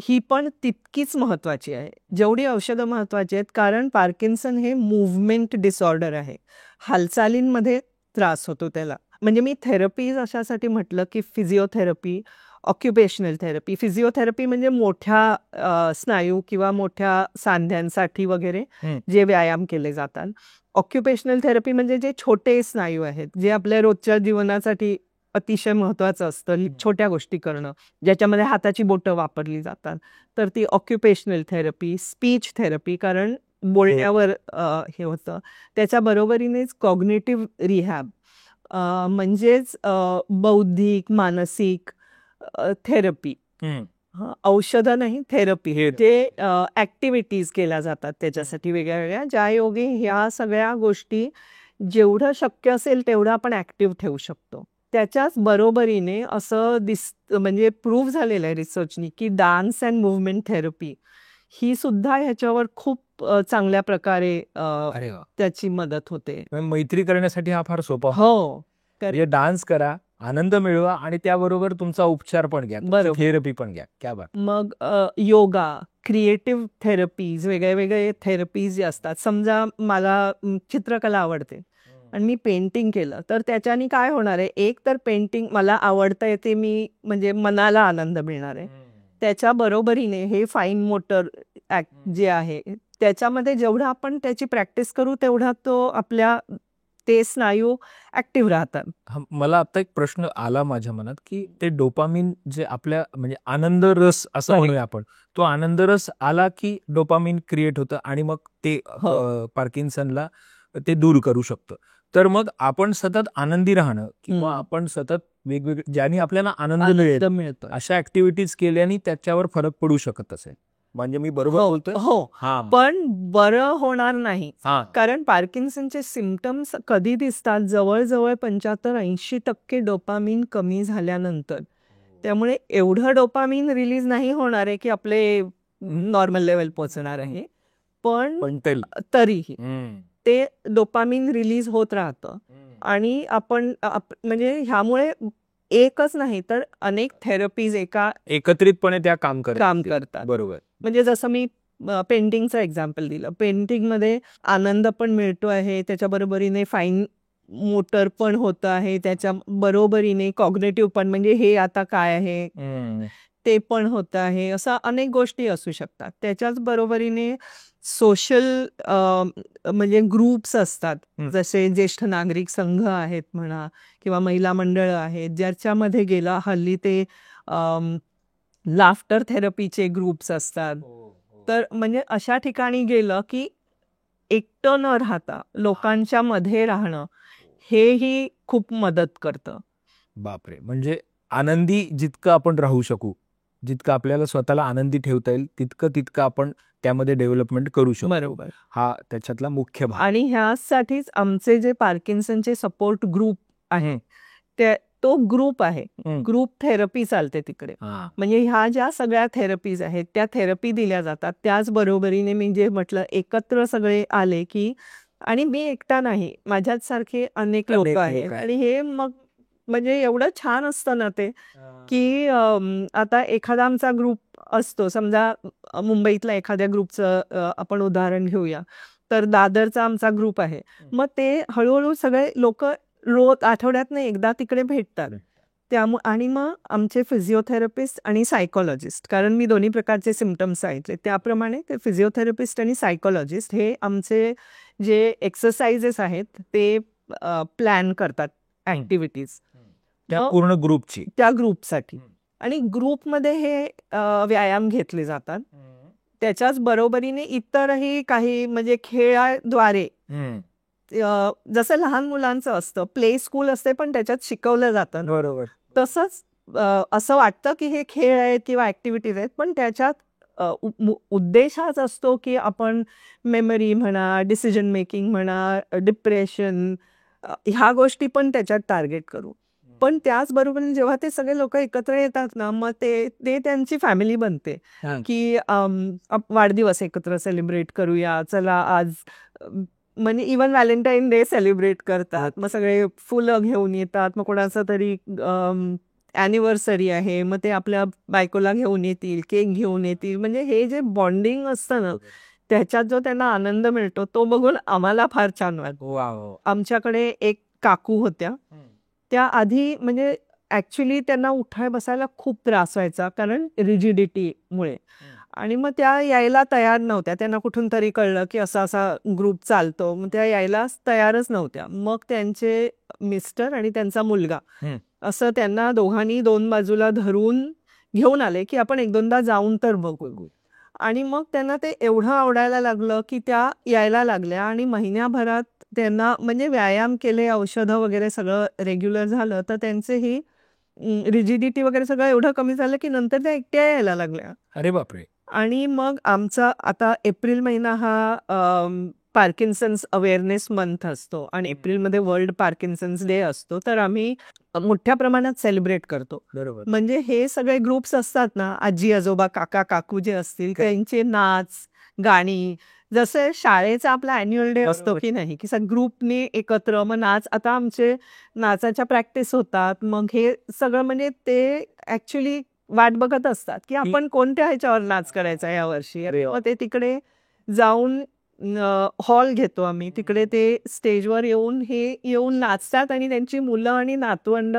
ही पण तितकीच महत्वाची आहे जेवढी औषधं महत्वाची आहेत. कारण पार्किन्सन हे मूव्हमेंट डिसऑर्डर आहे, हालचालींमध्ये त्रास होतो त्याला. म्हणजे मी थेरपी अशासाठी म्हटलं की फिजिओथेरपी, ऑक्युपेशनल थेरपी. फिजिओथेरपी म्हणजे मोठ्या स्नायू किंवा मोठ्या सांध्यांसाठी वगैरे जे व्यायाम केले जातात. ऑक्युपेशनल थेरपी म्हणजे जे छोटे स्नायू आहेत जे आपल्या रोजच्या जीवनासाठी अतिशय महत्वाचं असतं, छोट्या गोष्टी करणं, ज्याच्यामध्ये हाताची बोटं वापरली जातात. तर ती ऑक्युपेशनल थेरपी. स्पीच थेरपी, कारण बोलण्यावर हे होतं. त्याच्या बरोबरीनेच कॉग्निटिव्ह रिहॅब, म्हणजेच बौद्धिक मानसिक थेरपी. औषधं नाही, थेरपी. ते ऍक्टिव्हिटीज केल्या जातात त्याच्यासाठी वेगळ्या वेगळ्या, ज्यायोगे ह्या सगळ्या गोष्टी जेवढं शक्य असेल तेवढं आपण ऍक्टिव्ह ठेवू शकतो. त्याच्याच बरोबरीने असं म्हणजे प्रूव्ह झालेलं आहे रिसर्चनी की डान्स अँड मुव्हमेंट थेरपी ही सुद्धा ह्याच्यावर खूप चांगल्या प्रकारे त्याची मदत होते. मैत्री करण्यासाठी हा फार सोपा. हो, डान्स करा, आनंद मिळवा आणि त्याबरोबर तुमचा उपचार पण घ्या, थेरपी पण घ्या. क्या बात. मग योगा, क्रिएटिव्ह थेरपीज, वेगळे वेगळे थेरपीज जे असतात. समजा मला चित्रकला आवडते आणि मी पेंटिंग केलं तर त्याच्याने काय होणार आहे, एक तर पेंटिंग मला आवडता येते, मी म्हणजे मनाला आनंद मिळणार आहे. त्याच्या बरोबरीने हे फाईन मोटर जे आहे त्याच्यामध्ये जेवढं आपण त्याची प्रॅक्टिस करू तेवढा तो आपल्या ते स्नायू ऍक्टिव्ह राहतात. मला आता एक प्रश्न आला माझ्या मनात की ते डोपामिन जे आपल्या म्हणजे आनंद रस असं म्हणूया आपण, तो आनंद रस आला की डोपामिन क्रिएट होतं आणि मग ते पार्किन्सनला ते दूर करू शकतं. तर मग आपण सतत आनंदी राहणं किंवा आपण सतत वेगवेगळे ज्याने आपल्याला आनंद मिळतो अशा ऍक्टिव्हिटीज केल्याने त्याच्यावर फरक पडू शकत असेल. म्हणजे मी बरोबर बोलतोय? हो, पण बरं होणार नाही. कारण पार्किन्सनचे सिम्पटम्स कधी दिसतात, जवळजवळ 75-80% डोपामिन कमी झाल्यानंतर. त्यामुळे एवढं डोपामिन रिलीज नाही होणार आहे की आपले नॉर्मल लेवल पोहोचणार आहे, पण तरीही ते डोपामिन रिलीज होत राहतं. आणि आपण म्हणजे ह्यामुळे एकच नाही तर अनेक थेरपीज एकत्रितपणे त्या काम करतात. बरोबर. म्हणजे जसं मी पेंटिंगचं एक्झाम्पल दिलं, पेंटिंगमध्ये आनंद पण मिळतो आहे, त्याच्या बरोबरीने फाईन मोटर पण होत आहे, त्याच्या बरोबरीने कॉग्नेटिव्ह पण, म्हणजे हे आता काय आहे ते पण होत आहे. असं अनेक गोष्टी असू शकतात. त्याच्याच बरोबरीने सोशल म्हणजे ग्रुप्स असतात, जसे ज्येष्ठ नागरिक संघ आहेत म्हणा किंवा महिला मंडळ आहेत, ज्याच्यामध्ये गेला हल्ली ते लाफ्टर थेरपीचे ग्रुप्स असतात. तर म्हणजे अशा ठिकाणी गेलं की एकटं न राहता लोकांच्या मध्ये राहणं हेही खूप मदत करतं. बापरे, म्हणजे आनंदी जितकं आपण राहू शकू, जितकं आपल्याला स्वतःला आनंदी ठेवता येईल तितकं आपण त्यामध्ये डेव्हलपमेंट करू शकतो. बरोबर. हा त्याच्यातला मुख्य भाग. आणि ह्यासाठीच आमचे जे पार्किन्सनचे सपोर्ट ग्रुप आहे तो ग्रुप आहे. ग्रुप थेरपी चालते तिकडे. म्हणजे ह्या ज्या सगळ्या थेरपीज आहेत त्या थेरपी दिल्या जातात. त्याच बरोबरीने मी जे म्हटलं एकत्र सगळे आले की, आणि मी एकटा नाही, माझ्याच सारखे अनेक लोक आहेत. आणि हे मग म्हणजे एवढं छान असतं ना ते की आता एखादा आमचा ग्रुप असतो, समजा मुंबईतल्या एखाद्या ग्रुपचं आपण उदाहरण घेऊया, तर दादरचा आमचा ग्रुप आहे. मग ते हळूहळू सगळे लोक रोज आठवड्यातनं एकदा तिकडे भेटतात. त्यामुळे आणि मग आमचे फिजिओथेरपिस्ट आणि सायकोलॉजिस्ट, कारण मी दोन्ही प्रकारचे सिम्पटम्स सांगितले त्याप्रमाणे ते फिजिओथेरपिस्ट आणि सायकोलॉजिस्ट हे आमचे जे एक्सरसाइजेस आहेत ते प्लॅन करतात ऍक्टिव्हिटीज त्या पूर्ण ग्रुपची, त्या ग्रुपसाठी. आणि ग्रुपमध्ये हे व्यायाम घेतले जातात. त्याच्याच बरोबरीने इतरही काही म्हणजे खेळाद्वारे, जसं लहान मुलांचं असतं प्ले स्कूल असते पण त्याच्यात शिकवलं जातं, बरोबर, तसंच असं वाटतं की हे खेळ आहेत किंवा ऍक्टिव्हिटीज आहेत, पण त्याच्यात उद्देश हाच असतो की आपण मेमरी म्हणा, डिसिजन मेकिंग म्हणा, डिप्रेशन, ह्या गोष्टी पण त्याच्यात टार्गेट करू. पण त्याचबरोबर जेव्हा ते सगळे लोक एकत्र येतात ना, मग ते त्यांची फॅमिली बनते की वाढदिवस एकत्र सेलिब्रेट करूया, चला आज म्हणजे इवन व्हॅलेंटाईन डे सेलिब्रेट करतात. मग सगळे फुलं घेऊन येतात, मग कोणाचं तरी ॲनिव्हर्सरी आहे मग ते आपल्या बायकोला घेऊन येतील, केक घेऊन येतील. म्हणजे हे जे बॉन्डिंग असतं ना त्याच्यात जो त्यांना आनंद मिळतो तो बघून आम्हाला फार छान वाटतं. आमच्याकडे एक काकू होत्या, त्या आधी म्हणजे ऍक्च्युली त्यांना उठाय बसायला खूप त्रास व्हायचा कारण रिजिडिटीमुळे. आणि मग त्या यायला तयार नव्हत्या. त्यांना कुठून तरी कळलं की असा असा ग्रुप चालतो, मग त्या यायला तयारच नव्हत्या. मग त्यांचे मिस्टर आणि त्यांचा मुलगा असं त्यांना दोघांनी दोन बाजूला धरून घेऊन आले की आपण एक दोनदा जाऊन तर बघू. आणि मग त्यांना ते एवढं आवडायला लागलं की त्या यायला लागल्या. आणि महिन्याभरात त्यांना म्हणजे व्यायाम केले, औषधं वगैरे सगळं रेग्युलर झालं, तर त्यांचे ही रिजिडिटी वगैरे सगळं एवढं कमी झालं की नंतर त्या एकट्या यायला लागल्या. अरे बापरे. आणि मग आमचा आता एप्रिल महिना हा पार्किन्सन्स अवेअरनेस मंथ असतो आणि एप्रिलमध्ये वर्ल्ड पार्किन्सन्स डे असतो, तर आम्ही मोठ्या प्रमाणात सेलिब्रेट करतो. बरोबर. म्हणजे हे सगळे ग्रुप्स असतात ना, आजी आजोबा काका काकू जे असतील त्यांचे नाच गाणी, जसं शाळेचा आपला अॅन्युअल डे असतो की नाही की ग्रुपने एकत्र मग नाच, आता आमचे नाचाच्या प्रॅक्टिस होतात. मग हे सगळं म्हणजे ते ऍक्च्युली वाट बघत असतात की आपण कोणत्या ह्याच्यावर नाच करायचा यावर्षी. मग ते तिकडे जाऊन हॉल घेतो आम्ही, तिकडे ते स्टेजवर येऊन नाचतात आणि त्यांची मुलं आणि नातवंड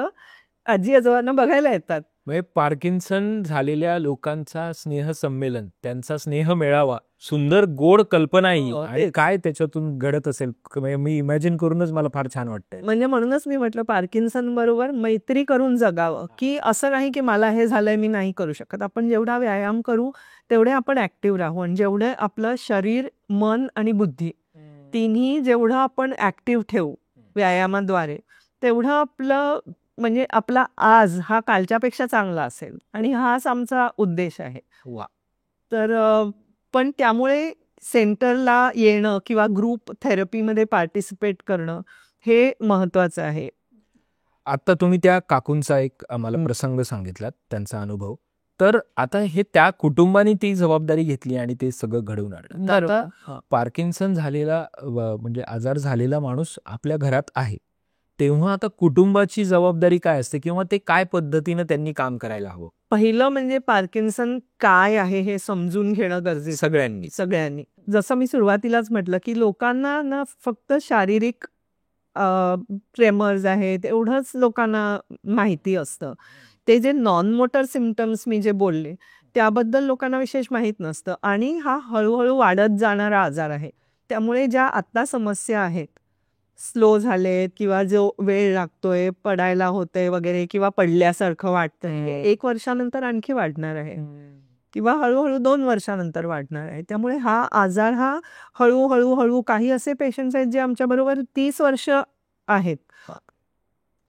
आजी आजोबांना बघायला येतात. म्हणजे पार्किन्सन झालेल्या लोकांचा स्नेह संमेलन, त्यांचा स्नेह मेळावा, सुंदर गोड कल्पना ही. आणि काय त्याच्यातून घडत असेल मी इमॅजिन करूनच मला फार छान वाटतंय. म्हणजे म्हणूनच मी म्हटलं पार्किन्सन बरोबर मैत्री करून जगावं, की असं नाही की मला हे झालंय मी नाही करू शकत. आपण जेवढा व्यायाम करू तेवढे आपण ऍक्टिव्ह राहू, आणि जेवढे आपलं शरीर मन आणि बुद्धी तिन्ही जेवढं आपण ऍक्टिव्ह ठेवू व्यायामाद्वारे तेवढं आपलं म्हणजे आपला आज हा कालच्यापेक्षा चांगला असेल. आणि हाच आमचा उद्देश आहे. तर पण त्यामुळे सेंटरला येणं किंवा ग्रुप थेरपीमध्ये पार्टिसिपेट करणं हे महत्वाचं आहे. आता तुम्ही त्या काकूंचा एक आम्हाला प्रसंग सांगितलात, त्यांचा अनुभव. तर आता हे त्या कुटुंबाने ती जबाबदारी घेतली आणि ते सगळं घडवून आणलं. आता पार्किन्सन झालेला म्हणजे आजार झालेला माणूस आपल्या घरात आहे, तेव्हा आता कुटुंबाची जबाबदारी काय असते किंवा ते काय पद्धतीनं त्यांनी काम करायला हवं? पहिलं म्हणजे पार्किन्सन काय आहे हे समजून घेणं गरजेचं सगळ्यांनी. जसं मी सुरुवातीलाच म्हटलं की लोकांना ना फक्त शारीरिक ट्रेमर्स आहेत एवढंच लोकांना माहिती असतं. ते जे नॉन मोटर सिम्पटम्स मी जे बोलले त्याबद्दल लोकांना विशेष माहीत नसतं. आणि हा हळूहळू वाढत जाणारा आजार आहे. त्यामुळे ज्या आत्ता समस्या आहेत स्लो झालेत किंवा जो वेळ लागतोय, पडायला होतंय वगैरे किंवा पडल्यासारखं वाटतंय, 1 वर्षानंतर आणखी वाढणार आहे किंवा हळूहळू 2 वर्षानंतर वाढणार आहे. त्यामुळे हा आजार हा हळू काही असे पेशंट्स आहेत जे आमच्याबरोबर 30 वर्ष आहेत.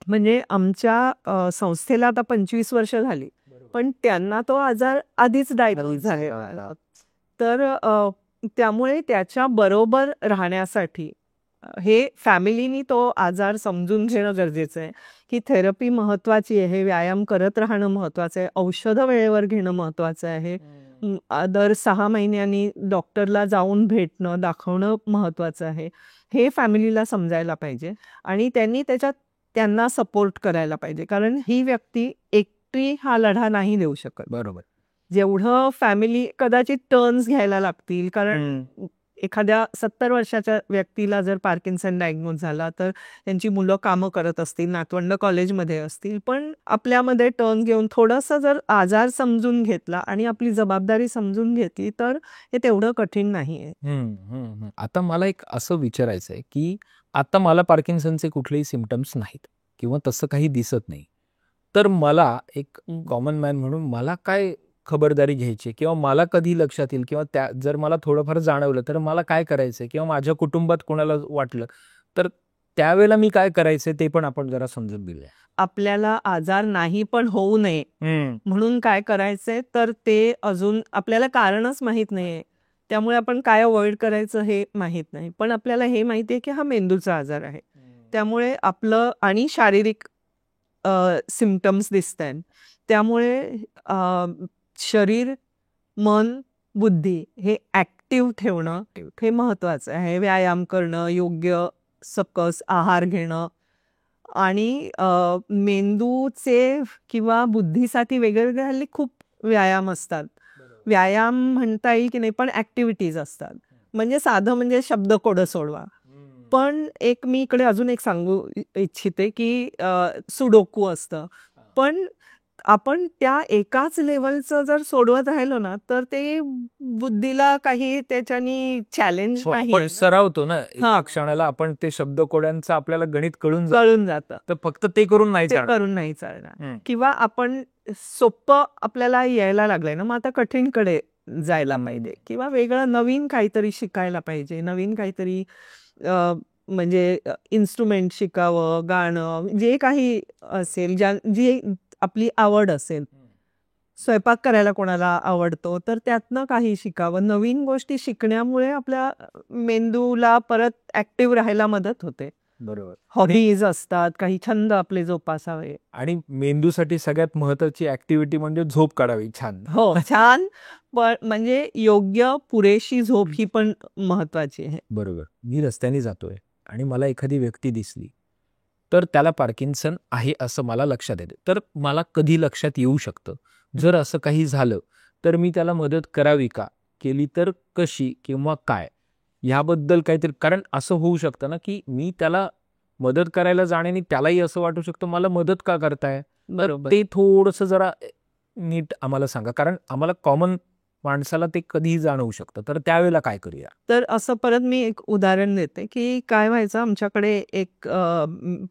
म्हणजे आमच्या संस्थेला आता 25 वर्ष झाली, पण त्यांना तो आजार आधीच डायग्नोज झालेला. तर त्यामुळे त्याच्या बरोबर राहण्यासाठी हे फॅमिलीनी तो आजार समजून घेणं गरजेचं आहे की थेरपी महत्वाची आहे, व्यायाम करत राहणं महत्वाचं आहे, औषधं वेळेवर घेणं महत्वाचं आहे, दर 6 महिन्यांनी डॉक्टरला जाऊन भेटणं, दाखवणं महत्वाचं आहे. हे फॅमिलीला समजायला पाहिजे आणि त्यांना सपोर्ट करायला पाहिजे, कारण ही व्यक्ती एकटी हा लढा नाही देऊ शकत. बरोबर. जेवढं फॅमिली कदाचित टर्न्स घ्यायला लागतील, कारण एखाद्या 70 वर्षाच्या व्यक्तीला जर पार्किन्सन डायग्नोज झाला तर त्यांची मुलं कामं करत असतील, नातवंड कॉलेजमध्ये असतील, पण आपल्यामध्ये टर्न घेऊन थोडंसं जर आजार समजून घेतला आणि आपली जबाबदारी समजून घेतली तर हे तेवढं कठीण नाही आहे. आता मला एक असं विचारायचं आहे की आता मला पार्किन्सनचे कुठलेही सिम्पटम्स नाहीत किंवा तसं काही दिसत नाही, तर मला एक कॉमन मॅन म्हणून मला काय खबरदारी घ्यायची किंवा मला कधी लक्षात येईल किंवा जर मला थोडंफार जाणवलं तर मला काय करायचंय किंवा माझ्या कुटुंबात कोणाला वाटलं तर त्यावेळेला मी काय करायचंय ते पण आपण जरा समजून घेऊया. आपल्याला आजार नाही पण होऊ नये म्हणून काय करायचंय तर ते अजून आपल्याला कारणच माहित नाहीये, त्यामुळे आपण काय अवॉइड करायचं हे माहित नाही. पण आपल्याला हे माहितीये की हा मेंदूचा आजार आहे, त्यामुळे आपलं आणि शारीरिक सिम्पटम्स दिसतायत, त्यामुळे शरीर, मन, बुद्धी हे ऍक्टिव्ह ठेवणं हे महत्वाचं आहे. व्यायाम करणं, योग्य सकस आहार घेणं आणि मेंदूचे किंवा बुद्धीसाठी वेगवेगळे हल्ली खूप व्यायाम असतात. व्यायाम म्हणता येईल की नाही, पण ऍक्टिव्हिटीज असतात. म्हणजे साधं म्हणजे शब्दकोडं सोडवा. पण मी इकडे अजून एक सांगू इच्छिते की सुडोकू असतं, पण आपण त्या एकाच लेवलचं जर सोडवत राहिलो ना तर ते बुद्धीला काही त्याच्यानी चॅलेंज नाही. सरावतो ना क्षणाला आपण ते शब्दकोड्यांचं आपल्याला गणित कळून जातं, तर फक्त ते करून नाही चालणार. किंवा आपण सोपं आपल्याला यायला लागलंय ना, मग आता कठीणकडे जायला पाहिजे किंवा वेगळं नवीन काहीतरी शिकायला पाहिजे, नवीन काहीतरी म्हणजे इन्स्ट्रुमेंट शिकावं, गाणं, जे काही असेल, जी आपली आवड असेल. स्वयंपाक करायला कोणाला आवडतो तर त्यातनं काही शिकावं. नवीन गोष्टी शिकण्यामुळे आपल्या मेंदूला परत ऍक्टिव्ह राहायला मदत होते. बरोबर. हॉबीज असतात, काही छंद आपले जोपासावे. आणि मेंदूसाठी सगळ्यात महत्वाची ऍक्टिव्हिटी म्हणजे झोप काढावी छान. हो, छान. पण म्हणजे योग्य पुरेशी झोप ही पण महत्वाची आहे. बरोबर. मी रस्त्याने जातोय आणि मला एखादी व्यक्ती दिसली तर त्याला पार्किन्सन आहे असं मला लक्षात येतं, तर मला कधी लक्षात येऊ शकतं? जर असं काही झालं तर मी त्याला मदत करावी का, केली तर कशी किंवा काय, ह्याबद्दल काहीतरी. कारण असं होऊ शकतं ना की मी त्याला मदत करायला जाण्याने त्यालाही असं वाटू शकतं मला मदत का करताय. बरोबर. ते थोडंसं जरा नीट आम्हाला सांगा, कारण आम्हाला कॉमन माणसाला ते कधीही जाणवू शकतं, तर त्यावेळेला काय करूया? तर असं परत मी एक उदाहरण देते की काय व्हायचं, आमच्याकडे एक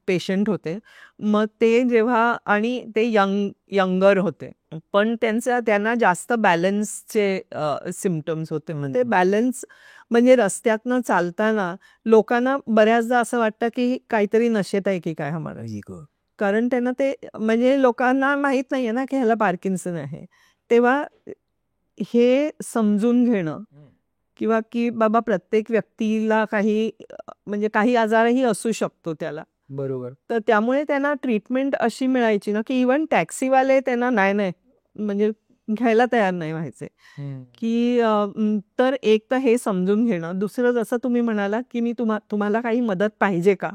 पेशंट होते. मग ते जेव्हा, आणि ते यंगर होते, पण त्यांना जास्त बॅलन्सचे सिम्पटम्स होते. म्हणजे बॅलन्स म्हणजे रस्त्यातनं चालताना लोकांना बऱ्याचदा असं वाटतं की काहीतरी नशेत आहे की काय हमारा, कारण त्यांना ते म्हणजे लोकांना माहित नाहीये ना की ह्याला पार्किन्सन आहे. तेव्हा हे समजून घेणं किंवा की बाबा प्रत्येक व्यक्तीला म्हणजे काही आजारही असू शकतो त्याला. बरोबर. तर त्यामुळे त्यांना ट्रीटमेंट अशी मिळायची ना की इव्हन टॅक्सीवाले त्यांना नाही म्हणजे घ्यायला तयार नाही व्हायचे की तर एक तर हे समजून घेणं. दुसरं, जसं तुम्ही म्हणाला की मी तुम्हाला काही मदत पाहिजे का,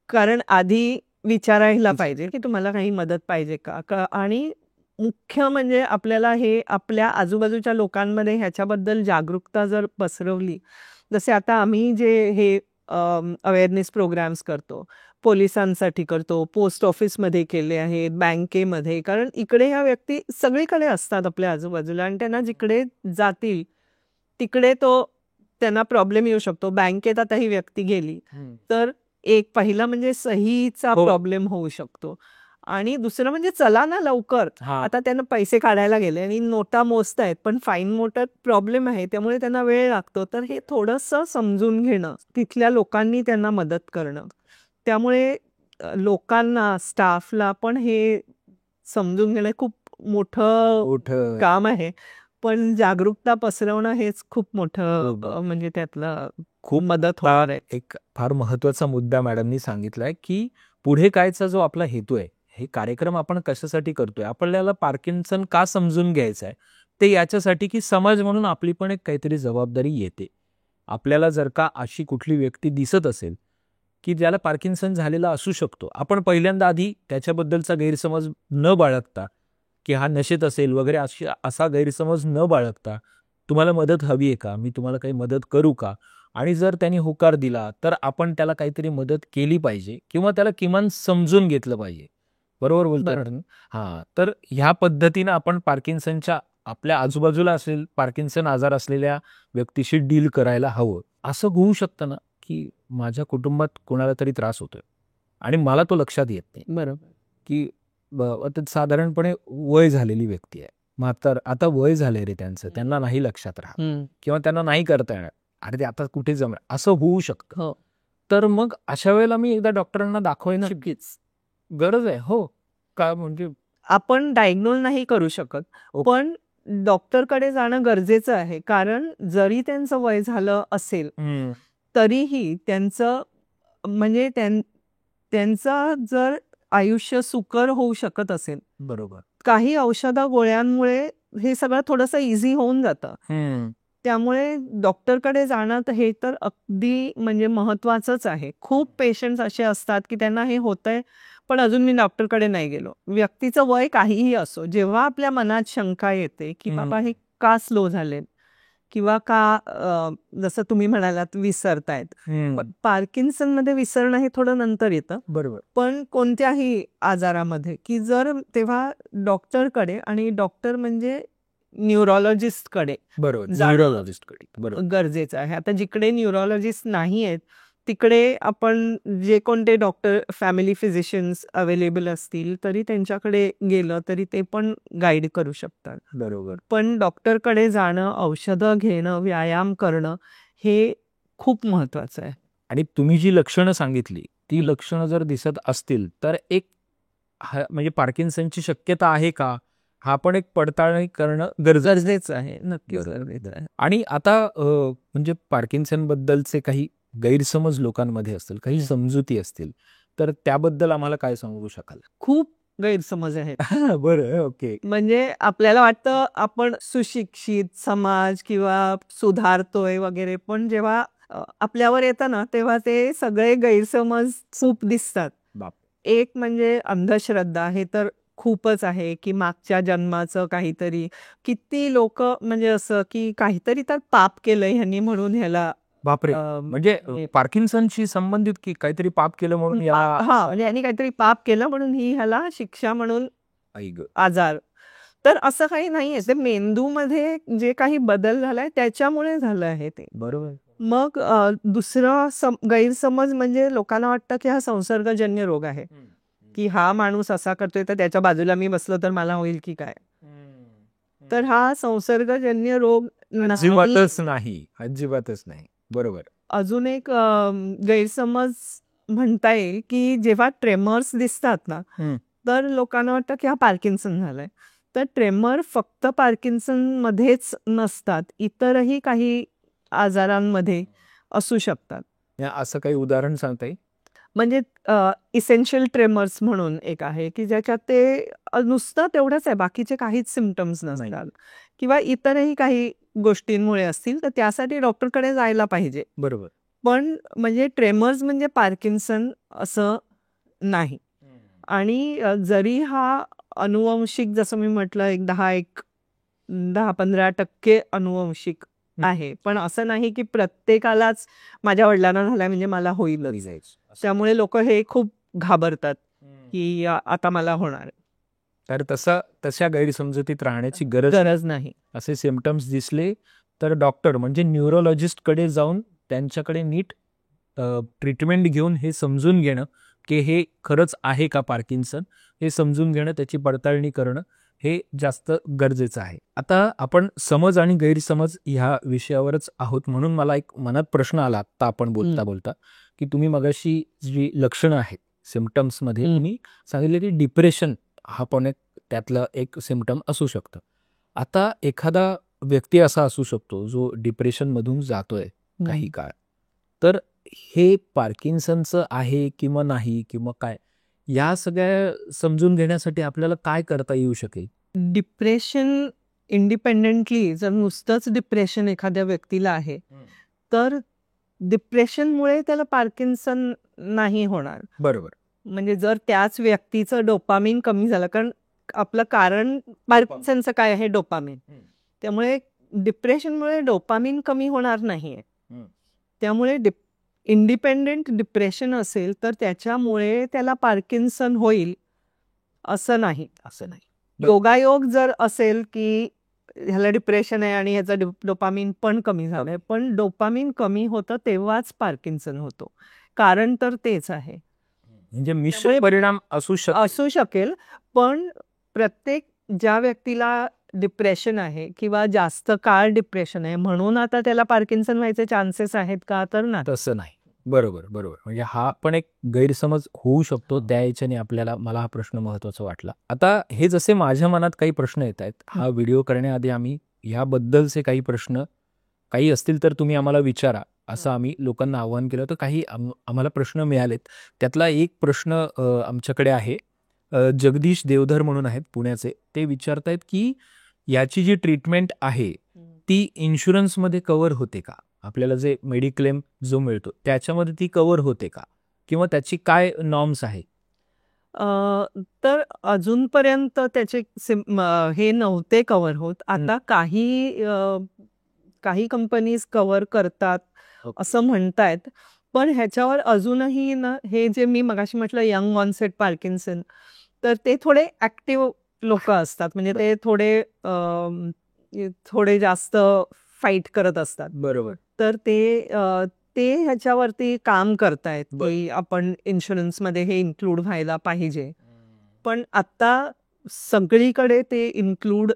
कारण आधी विचारायला पाहिजे की तुम्हाला काही मदत पाहिजे का. आणि मुख्य म्हणजे आपल्याला हे आपल्या आजूबाजूच्या लोकांमध्ये ह्याच्याबद्दल जागरूकता जर पसरवली, जसे आता आम्ही जे हे अवेअरनेस प्रोग्राम्स करतो, पोलिसांसाठी करतो, पोस्ट ऑफिसमध्ये केले आहेत, बँकेमध्ये, कारण इकडे ह्या व्यक्ती सगळीकडे असतात आपल्या आजूबाजूला आणि त्यांना जिकडे जातील तिकडे तो त्यांना प्रॉब्लेम येऊ शकतो. बँकेत आता ही व्यक्ती गेली तर एक पहिला म्हणजे सहीचा हो. प्रॉब्लेम होऊ शकतो आणि दुसरं म्हणजे चला ना लवकर, आता त्यांना पैसे काढायला गेले आणि नोटा मोजतायत पण फाईन मोठा प्रॉब्लेम आहे त्यामुळे त्यांना वेळ लागतो. तर हे थोडंसं समजून घेणं, तिथल्या लोकांनी त्यांना मदत करणं, त्यामुळे लोकांना स्टाफला पण हे समजून घेणं खूप मोठं काम आहे. पण जागरूकता पसरवणं हेच खूप मोठं म्हणजे त्यातलं खूप मदत होणार आहे. एक फार महत्वाचा मुद्दा मॅडमनी सांगितलाय की पुढे कायचा जो आपला हेतू आहे, हे कार्यक्रम आपण कशासाठी करतोय, आपल्याला पार्किन्सन का समजून घ्यायचं आहे, ते याच्यासाठी की समाज म्हणून आपली पण एक काहीतरी जबाबदारी येते. आपल्याला जर का अशी कुठली व्यक्ती दिसत असेल की ज्याला पार्किन्सन झालेला असू शकतो, आपण पहिल्यांदा आधी त्याच्याबद्दलचा गैरसमज न बाळगता की हा नशेत असेल वगैरे असा गैरसमज न बाळगता तुम्हाला मदत हवी आहे का, मी तुम्हाला काही मदत करू का, आणि जर त्यांनी होकार दिला तर आपण त्याला काहीतरी मदत केली पाहिजे किंवा त्याला किमान समजून घेतलं पाहिजे. बरोबर बोलतो. हा, तर ह्या पद्धतीनं आपण पार्किन्सनच्या आपल्या आजूबाजूला असेल पार्किन्सन आजार असलेल्या व्यक्तीशी डील करायला हवं. असं होऊ शकतं ना की माझ्या कुटुंबात कोणाला तरी त्रास होतोय आणि मला तो लक्षात येत नाही, बरोबर, की साधारणपणे वय झालेली व्यक्ती आहे, मात्र आता वय झालंय रे त्यांचं, त्यांना नाही लक्षात राहत किंवा त्यांना नाही करता येणार, अरे ते आता कुठे जमणार, असं होऊ शकतं. तर मग अशा वेळेला मी एकदा डॉक्टरांना दाखवायला गरज आहे. हो का, म्हणजे आपण डायग्नोज नाही करू शकत पण डॉक्टरकडे जाणं गरजेचं आहे. कारण जरी त्यांचं वय झालं असेल तरीही त्यांचं म्हणजे त्यांचं जर आयुष्य सुकर होऊ शकत असेल, बरोबर, काही औषधा गोळ्यांमुळे हे सगळं थोडंसं इझी होऊन जातं. त्यामुळे डॉक्टरकडे जाणं हे तर अगदी म्हणजे महत्वाचंच आहे. खूप पेशंट्स असे असतात की त्यांना हे होतंय पण अजून मी डॉक्टरकडे नाही गेलो. व्यक्तीचं वय काहीही असो, जेव्हा आपल्या मनात शंका येते की बाबा हे का स्लो झाले किंवा का जसं तुम्ही म्हणालात विसरतायत, पार्किन्सन मध्ये विसरणं हे थोडं नंतर येतं. बरोबर, पण कोणत्याही आजारामध्ये की जर तेव्हा डॉक्टरकडे, आणि डॉक्टर म्हणजे न्यूरोलॉजिस्टकडे बरोबर, गरजेचं आहे. आता जिकडे न्यूरोलॉजिस्ट नाही आहेत तिकडे आपण जे कोणते डॉक्टर फॅमिली फिजिशियन्स अवेलेबल असतील तरी त्यांच्याकडे गेलं तरी ते पण गाईड करू शकतात. बरोबर. पण डॉक्टरकडे जाणं, औषधं घेणं, व्यायाम करणं हे खूप महत्वाचं आहे. आणि तुम्ही जी लक्षणं सांगितली ती लक्षणं जर दिसत असतील तर एक म्हणजे पार्किन्सनची शक्यता आहे का, हा पण एक पडताळणी करणं गरजेचं आहे. नक्कीच गरजेचं आहे. आणि आता म्हणजे पार्किन्सन बद्दलचे काही गैरसमज लोकांमध्ये असतील, काही समजुती असतील, तर त्याबद्दल आम्हाला काय सांगू शकाल? खूप गैरसमज आहेत. बरं, ओके. म्हणजे आपल्याला वाटतं आपण सुशिक्षित समाज किंवा सुधारतोय वगैरे, पण जेव्हा आपल्यावर येतं ना तेव्हा ते सगळे गैरसमज खूप दिसतात. एक म्हणजे अंधश्रद्धा, हे तर खूपच आहे की मागच्या जन्माचं काहीतरी, किती लोक म्हणजे असं की काहीतरी तर पाप केलंय ह्यांनी म्हणून ह्याला, बापरे, म्हणजे पार्किन्सनशी संबंधित की काहीतरी पाप केलं म्हणून म्हणजे यांनी काहीतरी पाप केलं म्हणून ही ह्याला शिक्षा म्हणून आजार. तर असं काही नाहीये. ते मेंदूमध्ये जे काही बदल झालाय त्याच्यामुळे झालं आहे ते. बरोबर. मग दुसरं गैरसमज म्हणजे लोकांना वाटतं की हा संसर्गजन्य रोग आहे, की हा माणूस असा करतोय तर त्याच्या बाजूला मी बसलो तर मला होईल की काय. तर हा संसर्गजन्य रोग अजिबातच नाही. बरोबर. अजून एक गैरसमज म्हणता येईल की जेव्हा ट्रेमर्स दिसतात ना तर लोकांना वाटतं की हा पार्किन्सन झालाय. तर ट्रेमर फक्त पार्किन्सन मध्येच नसतात, इतरही काही आजारांमध्ये असू शकतात. असं काही उदाहरण सांगता येईल? म्हणजे इसेन्शियल ट्रेमर्स म्हणून एक आहे की ज्याच्यात ते नुसतं तेवढंच आहे, बाकीचे काहीच सिम्पटम्स नसतात किंवा इतरही काही गोष्टींमुळे असतील तर त्यासाठी डॉक्टरकडे जायला पाहिजे. बरोबर. पण म्हणजे ट्रेमर्स म्हणजे पार्किन्सन असं नाही. आणि जरी हा अनुवंशिक, जसं मी म्हटलं, एक 10-15% अनुवंशिक आहे, पण असं नाही की प्रत्येकालाच माझ्या वडिलांना झालाय म्हणजे मला होईलच. त्यामुळे लोक हे खूप घाबरतात की आता मला होणार. तर तशा गैरसमजुतीत राहण्याची गरज नाही. असे सिम्पटम्स दिसले तर डॉक्टर म्हणजे न्यूरोलॉजिस्टकडे जाऊन त्यांच्याकडे नीट ट्रीटमेंट घेऊन हे समजून घेणं की हे खरंच आहे का पार्किन्सन, हे समजून घेणं, त्याची पडताळणी करणं हे जास्त गरजेचं आहे. आता आपण समज आणि गैरसमज ह्या विषयावरच आहोत, म्हणून मला एक मनात प्रश्न आला आत्ता आपण बोलता बोलता की तुम्ही मगाशी जी लक्षणं आहेत सिम्पटम्समध्ये तुम्ही सांगितले की डिप्रेशन हा पण एक त्यातलं एक सिम्पटम असू शकतं. आता एखादा व्यक्ती असा असू शकतो जो डिप्रेशनमधून जातोय काही काळ, तर हे पार्किन्सनचं आहे किंवा नाही किंवा काय, या सगळ्या समजून घेण्यासाठी आपल्याला काय करता येऊ शकेल? डिप्रेशन इंडिपेंडेंटली जर नुसतंच डिप्रेशन एखाद्या व्यक्तीला आहे तर डिप्रेशनमुळे त्याला पार्किन्सन नाही होणार. बरोबर. म्हणजे जर त्याच व्यक्तीचं डोपामिन कमी झालं, कारण आपलं कारण पार्किन्सनचं काय आहे, डोपामिन. त्यामुळे डिप्रेशनमुळे डोपामिन कमी होणार नाहीये. त्यामुळे इंडिपेंडेंट डिप्रेशन असेल तर त्याच्यामुळे त्याला पार्किन्सन होईल असं नाही. योगायोग जर असेल की ह्याला डिप्रेशन आहे आणि ह्याचं डोपामिन पण कमी झालंय, पण डोपामिन कमी होतं तेव्हाच पार्किन्सन होतो. कारण तर तेच आहे. म्हणजे मिश्र परिणाम असू शकेल, पण प्रत्येक ज्या व्यक्तीला डिप्रेशन आहे किंवा जास्त काळ डिप्रेशन आहे म्हणून आता त्याला पार्किन्सन व्हायचे चान्सेस आहेत का, तर नाही. तसं नाही. बरोबर बरोबर. म्हणजे हा पण एक गैरसमज होऊ शकतो, त्या याच्याने आपल्याला, मला हा प्रश्न महत्वाचा वाटला. आता हे जसे माझ्या मनात काही प्रश्न येत आहेत, हा व्हिडिओ करण्याआधी आम्ही ह्याबद्दलचे काही प्रश्न काही असतील तर तुम्ही आम्हाला विचारा असं आम्ही लोकांना आवाहन केलं, तर काही आम्हाला प्रश्न मिळालेत. त्यातला एक प्रश्न आमच्याकडे आहे. जगदीश देवधर म्हणून आहेत पुण्याचे, ते विचारतायत की याची जी ट्रीटमेंट आहे ती इन्शुरन्समध्ये कव्हर होते का? आपल्याला जे मेडिक्लेम जो मिळतो त्याच्यामध्ये ती कव्हर होते का, किंवा त्याची काय नॉर्म्स आहे? तर अजूनपर्यंत त्याचे हे नव्हते कव्हर होत. आता काही कंपनीज कव्हर करतात असं म्हणतायत, पण ह्याच्यावर अजूनही ना, हे जे मी मगाशी म्हटलं यंग ऑनसेट पार्किन्सन, तर ते थोडे ऍक्टिव्ह लोक असतात. म्हणजे ते थोडे जास्त फाईट करत असतात. बरोबर. तर ते ह्याच्यावरती काम करतायत की आपण इन्शुरन्समध्ये हे इन्क्लूड व्हायला पाहिजे. पण आता सगळीकडे ते इन्क्लूड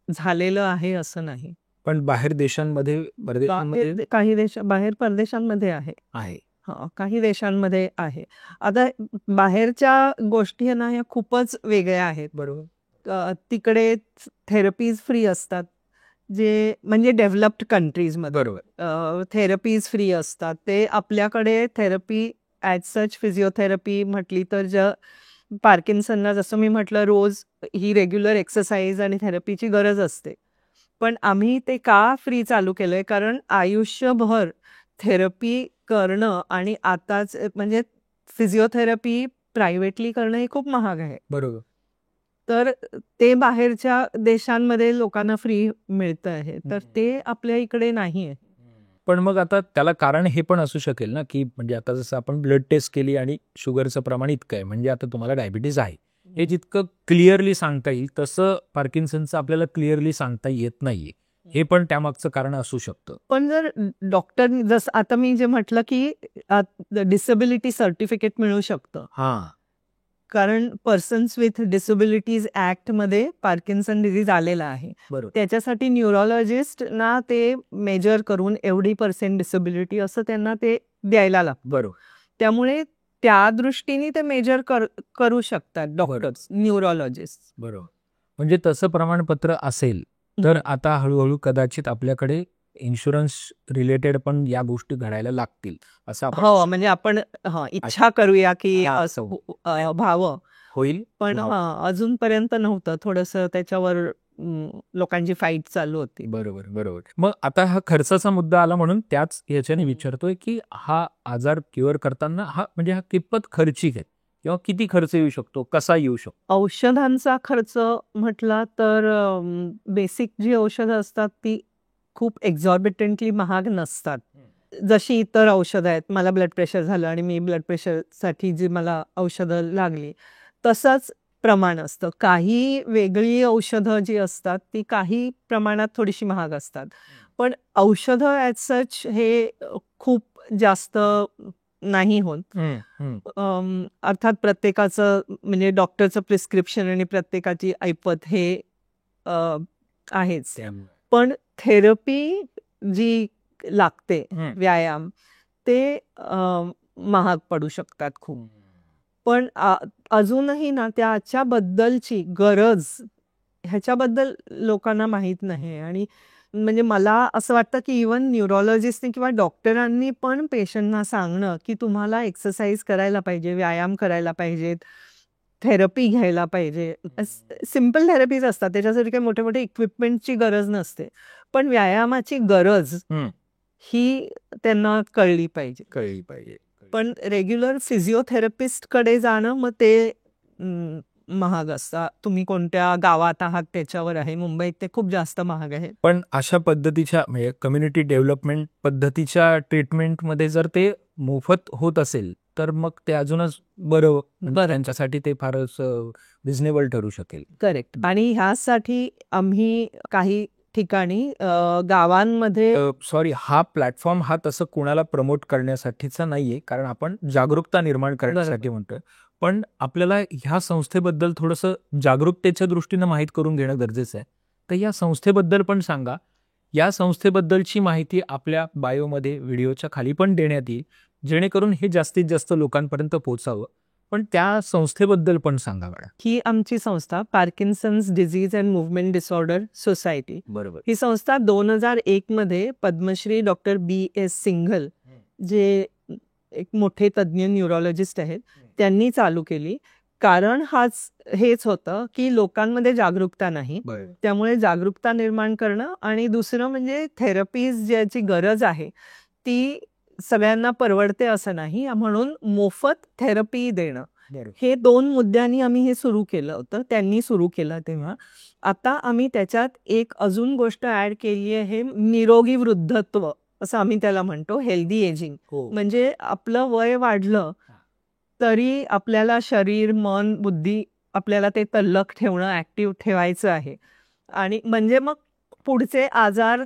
झालेलं आहे असं नाही. पण बाहेर देशांमध्ये, काही बाहेर परदेशांमध्ये आहे. काही देशांमध्ये आहे. आता बाहेरच्या गोष्टी ना ह्या खूपच वेगळ्या आहेत. बरोबर. तिकडे थेरपीज फ्री असतात, जे म्हणजे डेव्हलप्ड कंट्रीजमध्ये. बरोबर. थेरपीज फ्री असतात. ते आपल्याकडे थेरपी ॲज सच फिजिओथेरपी म्हटली तर ज्या पार्किन्सनला जसं मी म्हटलं रोज ही रेग्युलर एक्सरसाइज आणि थेरपीची गरज असते, पण आम्ही ते का फ्री चालू केलंय, कारण आयुष्यभर थेरपी करणं आणि आताच म्हणजे फिजिओथेरपी प्रायव्हेटली करणं हे खूप महाग आहे. बरोबर. तर ते बाहेरच्या देशांमध्ये लोकांना फ्री मिळतं आहे, तर ते आपल्या इकडे नाही आहे. पण मग आता त्याला कारण हे पण असू शकेल ना, की म्हणजे आता जसं आपण ब्लड टेस्ट केली आणि शुगरचं प्रमाण इतकं आहे, म्हणजे आता तुम्हाला डायबिटीज आहे, हे जितकं क्लिअरली सांगता येईल तसं पार्किन्सनचं आपल्याला क्लिअरली सांगता येत नाहीये. हे पण त्यामागचं कारण असू शकतं. पण जर डॉक्टर, जसं आता मी जे म्हटलं की डिसेबिलिटी सर्टिफिकेट मिळू शकतं, कारण पर्सन्स विथ डिसेबिलिटीज ऍक्ट मध्ये पार्किन्सन डिझीज आलेला आहे. त्याच्यासाठी न्यूरोलॉजिस्ट ना ते मेजर करून एवढी % डिसेबिलिटी असं त्यांना ते द्यायला लागतं. बरोबर. त्यामुळे त्या दृष्टीने ते मेजर करू शकतात डॉक्टर्स, न्यूरोलॉजिस्ट. बरोबर. म्हणजे तसं प्रमाणपत्र असेल तर आता हळूहळू कदाचित आपल्याकडे इन्शुरन्स रिलेटेड पण या गोष्टी घडायला लागतील असं आपण. हो, म्हणजे आपण इच्छा करूया की असं व्हावं, होईल, पण अजूनपर्यंत नव्हतं. थोडंसं त्याच्यावर लोकांची फाईट चालू होती. बरोबर बरोबर. मग आता हा खर्चाचा मुद्दा आला म्हणून त्याच याच्याने विचारतोय की हा आजार क्युअर करताना हा म्हणजे हा कितपत खर्चिक आहे किंवा किती खर्च येऊ शकतो, कसा येऊ शकतो? औषधांचा खर्च म्हटला तर बेसिक जी औषधं असतात ती खूप एक्झॉर्बिटंटली महाग नसतात. जशी इतर औषधं आहेत, मला ब्लड प्रेशर झालं आणि मी ब्लड प्रेशरसाठी जी मला औषधं लागली तसंच प्रमाण असतं. काही वेगळी औषधं जी असतात ती काही प्रमाणात थोडीशी महाग असतात, पण औषधं ॲज सच हे खूप जास्त नाही होत. अर्थात प्रत्येकाचं म्हणजे डॉक्टरचं प्रिस्क्रिप्शन आणि प्रत्येकाची ऐपत हे आहेच. पण थेरपी जी लागते, व्यायाम, ते महाग पडू शकतात खूप. पण अजूनही ना त्याच्याबद्दलची गरज ह्याच्याबद्दल लोकांना माहीत नाही. आणि म्हणजे मला असं वाटतं की इव्हन न्यूरोलॉजिस्टनी किंवा डॉक्टरांनी पण पेशंटना सांगणं की तुम्हाला एक्सरसाइज करायला पाहिजे, व्यायाम करायला पाहिजेत, थेरपी घ्यायला पाहिजे. सिम्पल थेरपीज असतात, त्याच्यासाठी काही मोठे मोठे इक्विपमेंटची गरज नसते, पण व्यायामाची गरज ही त्यांना कळली पाहिजे. पण रेग्युलर फिजिओथेरपिस्टकडे जाणं मग ते महाग असतं. तुम्ही कोणत्या गावात आहात त्याच्यावर आहे. मुंबईत ते खूप जास्त महाग आहे. पण अशा पद्धतीच्या म्हणजे कम्युनिटी डेव्हलपमेंट पद्धतीच्या ट्रीटमेंटमध्ये जर ते मोफत होत असेल तर मग ते अजूनच बरं, त्यांच्यासाठी ते फारच रिझनेबल ठरू शकेल. करेक्ट. आणि ह्यासाठी आम्ही काही ठिकाणी गावांमध्ये सॉरी, हा प्लॅटफॉर्म हा तसं कोणाला प्रमोट करण्यासाठीचा नाहीये, कारण आपण जागरूकता निर्माण करण्यासाठी म्हणतोय. पण आपल्याला ह्या संस्थेबद्दल थोडंसं जागरूकतेच्या दृष्टीनं माहीत करून घेणं गरजेचं आहे. तर या संस्थेबद्दल पण सांगा. या संस्थेबद्दलची माहिती आपल्या बायोमध्ये व्हिडिओच्या खाली पण देण्यात येईल, जेणेकरून हे जास्तीत जास्त लोकांपर्यंत पोहोचावं. पण त्या संस्थेबद्दल पण सांगा मॅडम. ही आमची संस्था Parkinson's disease and movement disorder society. बरोबर. ही संस्था 2001 मध्ये पद्मश्री डॉक्टर B.S. सिंघल, जे एक मोठे तज्ज्ञ न्यूरोलॉजिस्ट आहेत, त्यांनी चालू केली. कारण हेच होतं की लोकांमध्ये जागरूकता नाही. त्यामुळे जागरूकता निर्माण करणं, आणि दुसरं म्हणजे थेरपीज ज्याची गरज आहे ती सगळ्यांना परवडते असं नाही, म्हणून मोफत थेरपी देणं, हे 2 मुद्द्यांनी आम्ही हे सुरू केलं होतं. त्यांनी सुरू केलं तेव्हा. आता आम्ही त्याच्यात एक अजून गोष्ट ऍड केली आहे, निरोगी वृद्धत्व असं आम्ही त्याला म्हणतो, हेल्दी एजिंग. म्हणजे आपलं वय वाढलं तरी आपल्याला शरीर, मन, बुद्धी आपल्याला ते तल्लख ठेवणं, ऍक्टिव्ह ठेवायचं आहे. आणि म्हणजे मग पुढचे आजार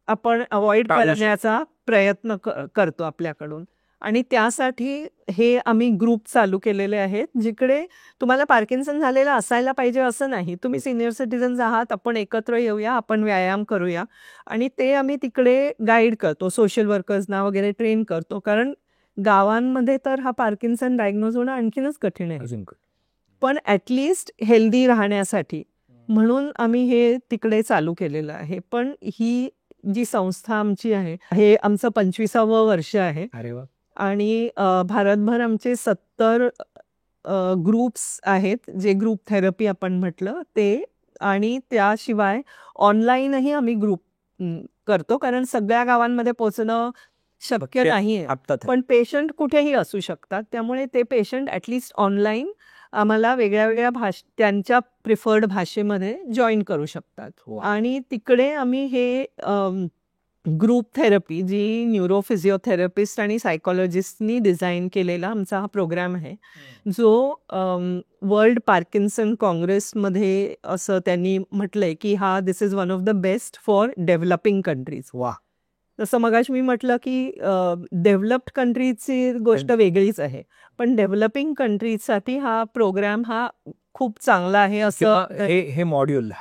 आपण अवॉइड करण्याचा प्रयत्न करतो आपल्याकडून. आणि त्यासाठी हे आम्ही ग्रुप चालू केलेले आहेत, जिकडे तुम्हाला पार्किन्सन झालेला असायला पाहिजे असं नाही. तुम्ही सिनियर सिटीजन्स आहात, आपण एकत्र येऊया, आपण व्यायाम करूया. आणि ते आम्ही तिकडे गाईड करतो, सोशल वर्कर्सना वगैरे ट्रेन करतो. कारण गावांमध्ये तर हा पार्किन्सन डायग्नोज होणं आणखीनच कठीण आहे. पण ॲटलिस्ट हेल्दी राहण्यासाठी म्हणून आम्ही हे तिकडे चालू केलेलं आहे. पण ही जी संस्था आमची आहे, हे आमचं 25वं वर्ष आहे. अरे वा. आणि भारतभर आमचे 70 ग्रुप्स आहेत, जे ग्रुप थेरपी आपण म्हटलं ते. आणि त्याशिवाय ऑनलाईनही आम्ही ग्रुप करतो, कारण सगळ्या गावांमध्ये पोहोचणं शक्य नाहीये. पण पेशंट कुठेही असू शकतात, त्यामुळे ते पेशंट ॲटलिस्ट ऑनलाईन आम्हाला वेगळ्या वेगळ्या त्यांच्या प्रिफर्ड भाषेमध्ये जॉईन करू शकतात. आणि तिकडे आम्ही हे ग्रुप थेरपी, जी न्यूरो फिजिओथेरपिस्ट आणि सायकोलॉजिस्टनी डिझाईन केलेला आमचा हा प्रोग्राम आहे, जो वर्ल्ड पार्किन्सन काँग्रेसमध्ये असं त्यांनी म्हटलंय की this is one of the best for developing countries. वा. जसं मगाशी मी म्हटलं की डेव्हलप्ड कंट्रीजची गोष्ट वेगळीच आहे, पण डेव्हलपिंग कंट्रीजसाठी हा प्रोग्राम हा खूप चांगला आहे. असं हे मॉड्यूल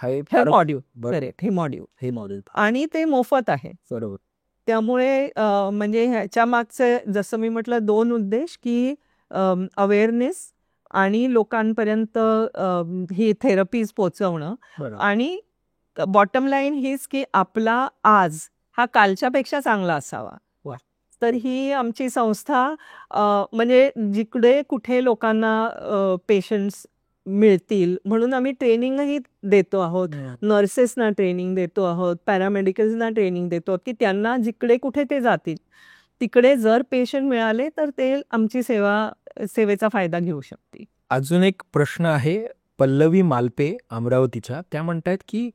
आणि ते मोफत आहे. बरोबर. त्यामुळे म्हणजे ह्याच्या मागचे जसं मी म्हटलं 2 उद्देश, की अवेअरनेस आणि लोकांपर्यंत ही थेरपीज पोचवणं. आणि बॉटम लाईन हीच की आपला आज हा कालच्यापेक्षा चांगला असावा. तर ही आमची संस्था म्हणजे जिकडे कुठे लोकांना पेशंट्स मिळतील म्हणून आम्ही ट्रेनिंगही देतो आहोत. नर्सेसना ट्रेनिंग देतो आहोत, पॅरामेडिकल्सना ट्रेनिंग देतो आहोत, की त्यांना जिकडे कुठे ते जातील तिकडे जर पेशंट मिळाले तर ते आमची सेवेचा फायदा घेऊ शकतील. अजून एक प्रश्न आहे, पल्लवी मालपे अमरावतीच्या, त्या म्हणतात की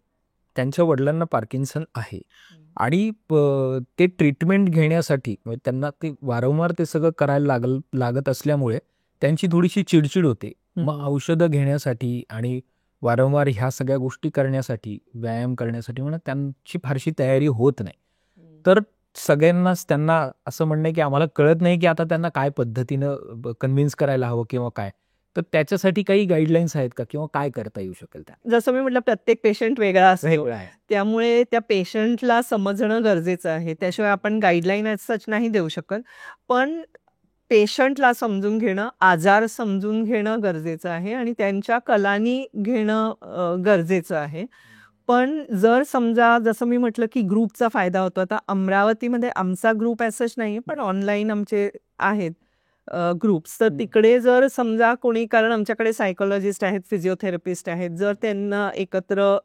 त्यांच्या वडिलांना पार्किन्सन आहे आणि ते ट्रीटमेंट घेण्यासाठी त्यांना ते वारंवार ते सगळं करायला लागत असल्यामुळे त्यांची थोडीशी चिडचिड होते. मग औषधं घेण्यासाठी आणि वारंवार ह्या सगळ्या गोष्टी करण्यासाठी, व्यायाम करण्यासाठी म्हणून त्यांची फारशी तयारी होत नाही. तर सगळ्यांनाच त्यांना असं म्हणणं आहे की आम्हाला कळत नाही की आता त्यांना काय पद्धतीनं कन्व्हिन्स करायला हवं किंवा काय, तर त्याच्यासाठी काही गाईडलाईन्स आहेत का किंवा काय करता येऊ शकेल त्या? जसं मी म्हटलं, प्रत्येक पेशंट वेगळा असतो. आहे. त्यामुळे त्या पेशंटला समजणं गरजेचं आहे. त्याशिवाय आपण गाईडलाईन ॲज सच नाही देऊ शकत. पण पेशंटला समजून घेणं, आजार समजून घेणं गरजेचं आहे आणि त्यांच्या कलानी घेणं गरजेचं आहे. पण जर समजा जसं मी म्हटलं की ग्रुपचा फायदा होतो. आता अमरावतीमध्ये आमचा ग्रुप ॲज सच नाही आहे, पण ऑनलाईन आमचे आहेत ग्रुप्स. तर तिकडे जर समजा कोणी, कारण आमच्याकडे सायकोलॉजिस्ट आहेत, फिजिओथेरपिस्ट आहेत, जर त्यांना एकत्र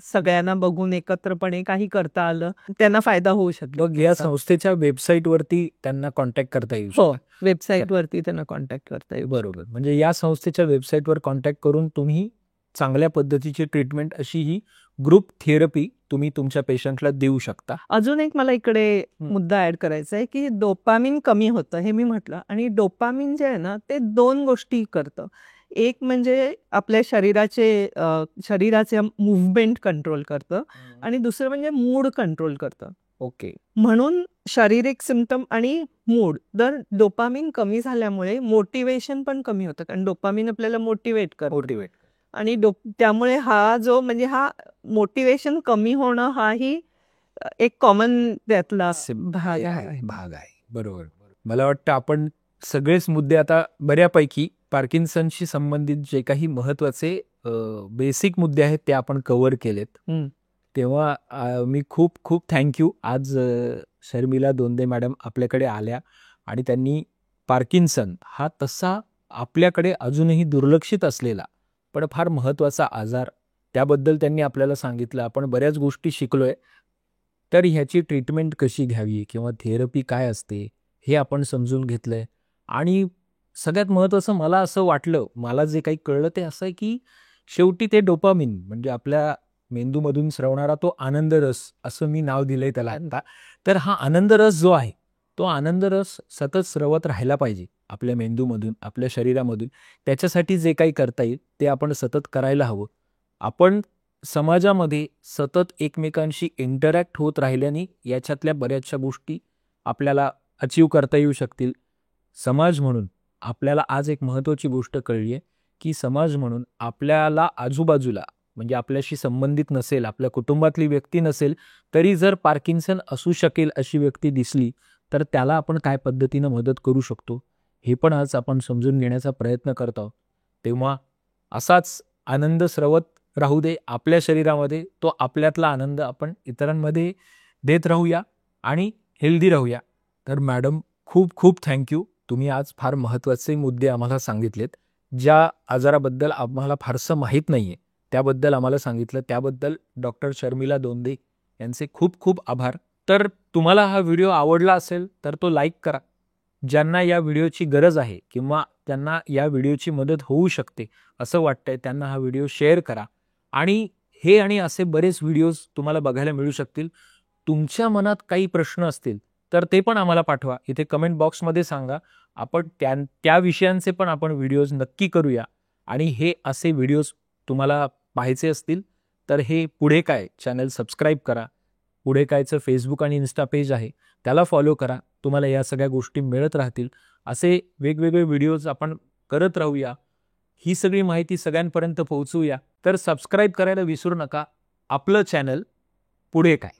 सगळ्यांना बघून एकत्रपणे काही करता आलं, त्यांना फायदा होऊ शकतो. मग या संस्थेच्या वेबसाईटवरती त्यांना कॉन्टॅक्ट करता येईल? हो, वेबसाईटवरती त्यांना कॉन्टॅक्ट करता येईल. बरोबर. म्हणजे या संस्थेच्या वेबसाईटवर कॉन्टॅक्ट करून तुम्ही चांगल्या पद्धतीची ट्रीटमेंट, अशी ही ग्रुप थेरपी तुम्ही तुमच्या पेशंटला देऊ शकता. अजून एक मला इकडे मुद्दा ऍड करायचा आहे की डोपामिन कमी होतं, हे मी म्हटलं. आणि डोपामिन जे आहे ना, ते 2 गोष्टी करतं. एक म्हणजे आपल्या शरीराचे मूव्हमेंट कंट्रोल करतं आणि दुसरं म्हणजे मूड कंट्रोल करतं. ओके. म्हणून शारीरिक सिम्पटम आणि मूड, जर डोपामिन कमी झाल्यामुळे मोटिवेशन पण कमी होतं, कारण डोपामिन आपल्याला मोटिवेट करतं. आणि त्यामुळे हा मोटिवेशन कमी होणं हाही एक कॉमन त्यातला भाग आहे. बरोबर. मला वाटतं आपण सगळेच मुद्दे आता बऱ्यापैकी पार्किन्सनशी संबंधित जे काही महत्वाचे बेसिक मुद्दे आहेत ते आपण कव्हर केलेत. तेव्हा मी खूप खूप थँक्यू. आज शर्मिला दोंदे मॅडम आपल्याकडे आल्या आणि त्यांनी पार्किन्सन हा तसा आपल्याकडे अजूनही दुर्लक्षित असलेला पण फार महत्त्वाचा आजार, त्याबद्दल त्यांनी आपल्याला सांगितलं. आपण बऱ्याच गोष्टी शिकलोय. तर ह्याची ट्रीटमेंट कशी घ्यावी किंवा थेरपी काय असते हे आपण समजून घेतलंय. आणि सगळ्यात महत्त्वाचं मला असं वाटलं, मला जे काही कळलं ते असं आहे की शेवटी ते डोपामिन म्हणजे आपल्या मेंदूमधून स्रवणारा तो आनंदरस, असं मी नाव दिलंय त्याला आता. तर हा आनंदरस जो आहे, तो आनंदरस सतत स्रवत राहायला पाहिजे आपल्या मेंदूमधून, आपल्या शरीरामधून. त्याच्यासाठी जे काही करता येईल ते आपण सतत करायला हवं. आपण समाजामध्ये सतत एकमेकांशी इंटरॅक्ट होत राहिल्याने याच्यातल्या बऱ्याचशा गोष्टी आपल्याला अचीव करता येऊ शकतील. समाज म्हणून आपल्याला आज एक महत्त्वाची गोष्ट कळली आहे की समाज म्हणून आपल्याला आजूबाजूला, म्हणजे आपल्याशी संबंधित नसेल, आपल्या कुटुंबातली व्यक्ती नसेल, तरी जर पार्किन्सन असू शकेल अशी व्यक्ती दिसली तर त्याला आपण काय पद्धतीनं मदत करू शकतो हे पण आज आपण समजून घेण्याचा प्रयत्न करत आहोत. तेव्हा असाच आनंद स्रवत राहू दे आपल्या शरीरामध्ये, तो आपल्यातला आनंद आपण इतरांमध्ये देत राहूया आणि हेल्दी राहूया. तर मॅडम खूप खूप थँक्यू. तुम्ही आज फार महत्त्वाचे मुद्दे आम्हाला सांगितलेत. ज्या आजाराबद्दल आम्हाला फारसं माहीत नाहीये त्याबद्दल आम्हाला सांगितलं, त्याबद्दल डॉक्टर शर्मिला दोंदे यांचे खूप खूप आभार. तर तुम्हाला हा व्हिडिओ आवडला असेल तर तो लाईक करा. ज्यांना या व्हिडिओची गरज आहे किंवा त्यांना या व्हिडिओची मदत होऊ शकते असं वाटतंय त्यांना हा व्हिडिओ शेअर करा. आणि हे आणि असे बरेच व्हिडिओज तुम्हाला बघायला मिळू शकतील. तुमच्या मनात काही प्रश्न असतील तर ते पण आम्हाला पाठवा. इथे कमेंट बॉक्समध्ये सांगा. आपण त्या विषयांचे पण आपण व्हिडिओज नक्की करूया. आणि हे असे व्हिडिओज तुम्हाला पाहायचे असतील तर हे पुढे काय चॅनल सबस्क्राईब करा. पुढे कायचं फेसबुक आणि इन्स्टा पेज आहे, त्याला फॉलो करा. तुम्हाला या सगळ्या गोष्टी मिळत राहतील. असे वेगवेगळे व्हिडिओज आपण करत राहूया. ही सगळी माहिती सगळ्यांपर्यंत पोहोचवूया. तर सबस्क्राईब करायला विसरू नका आपलं चॅनल पुढे काय.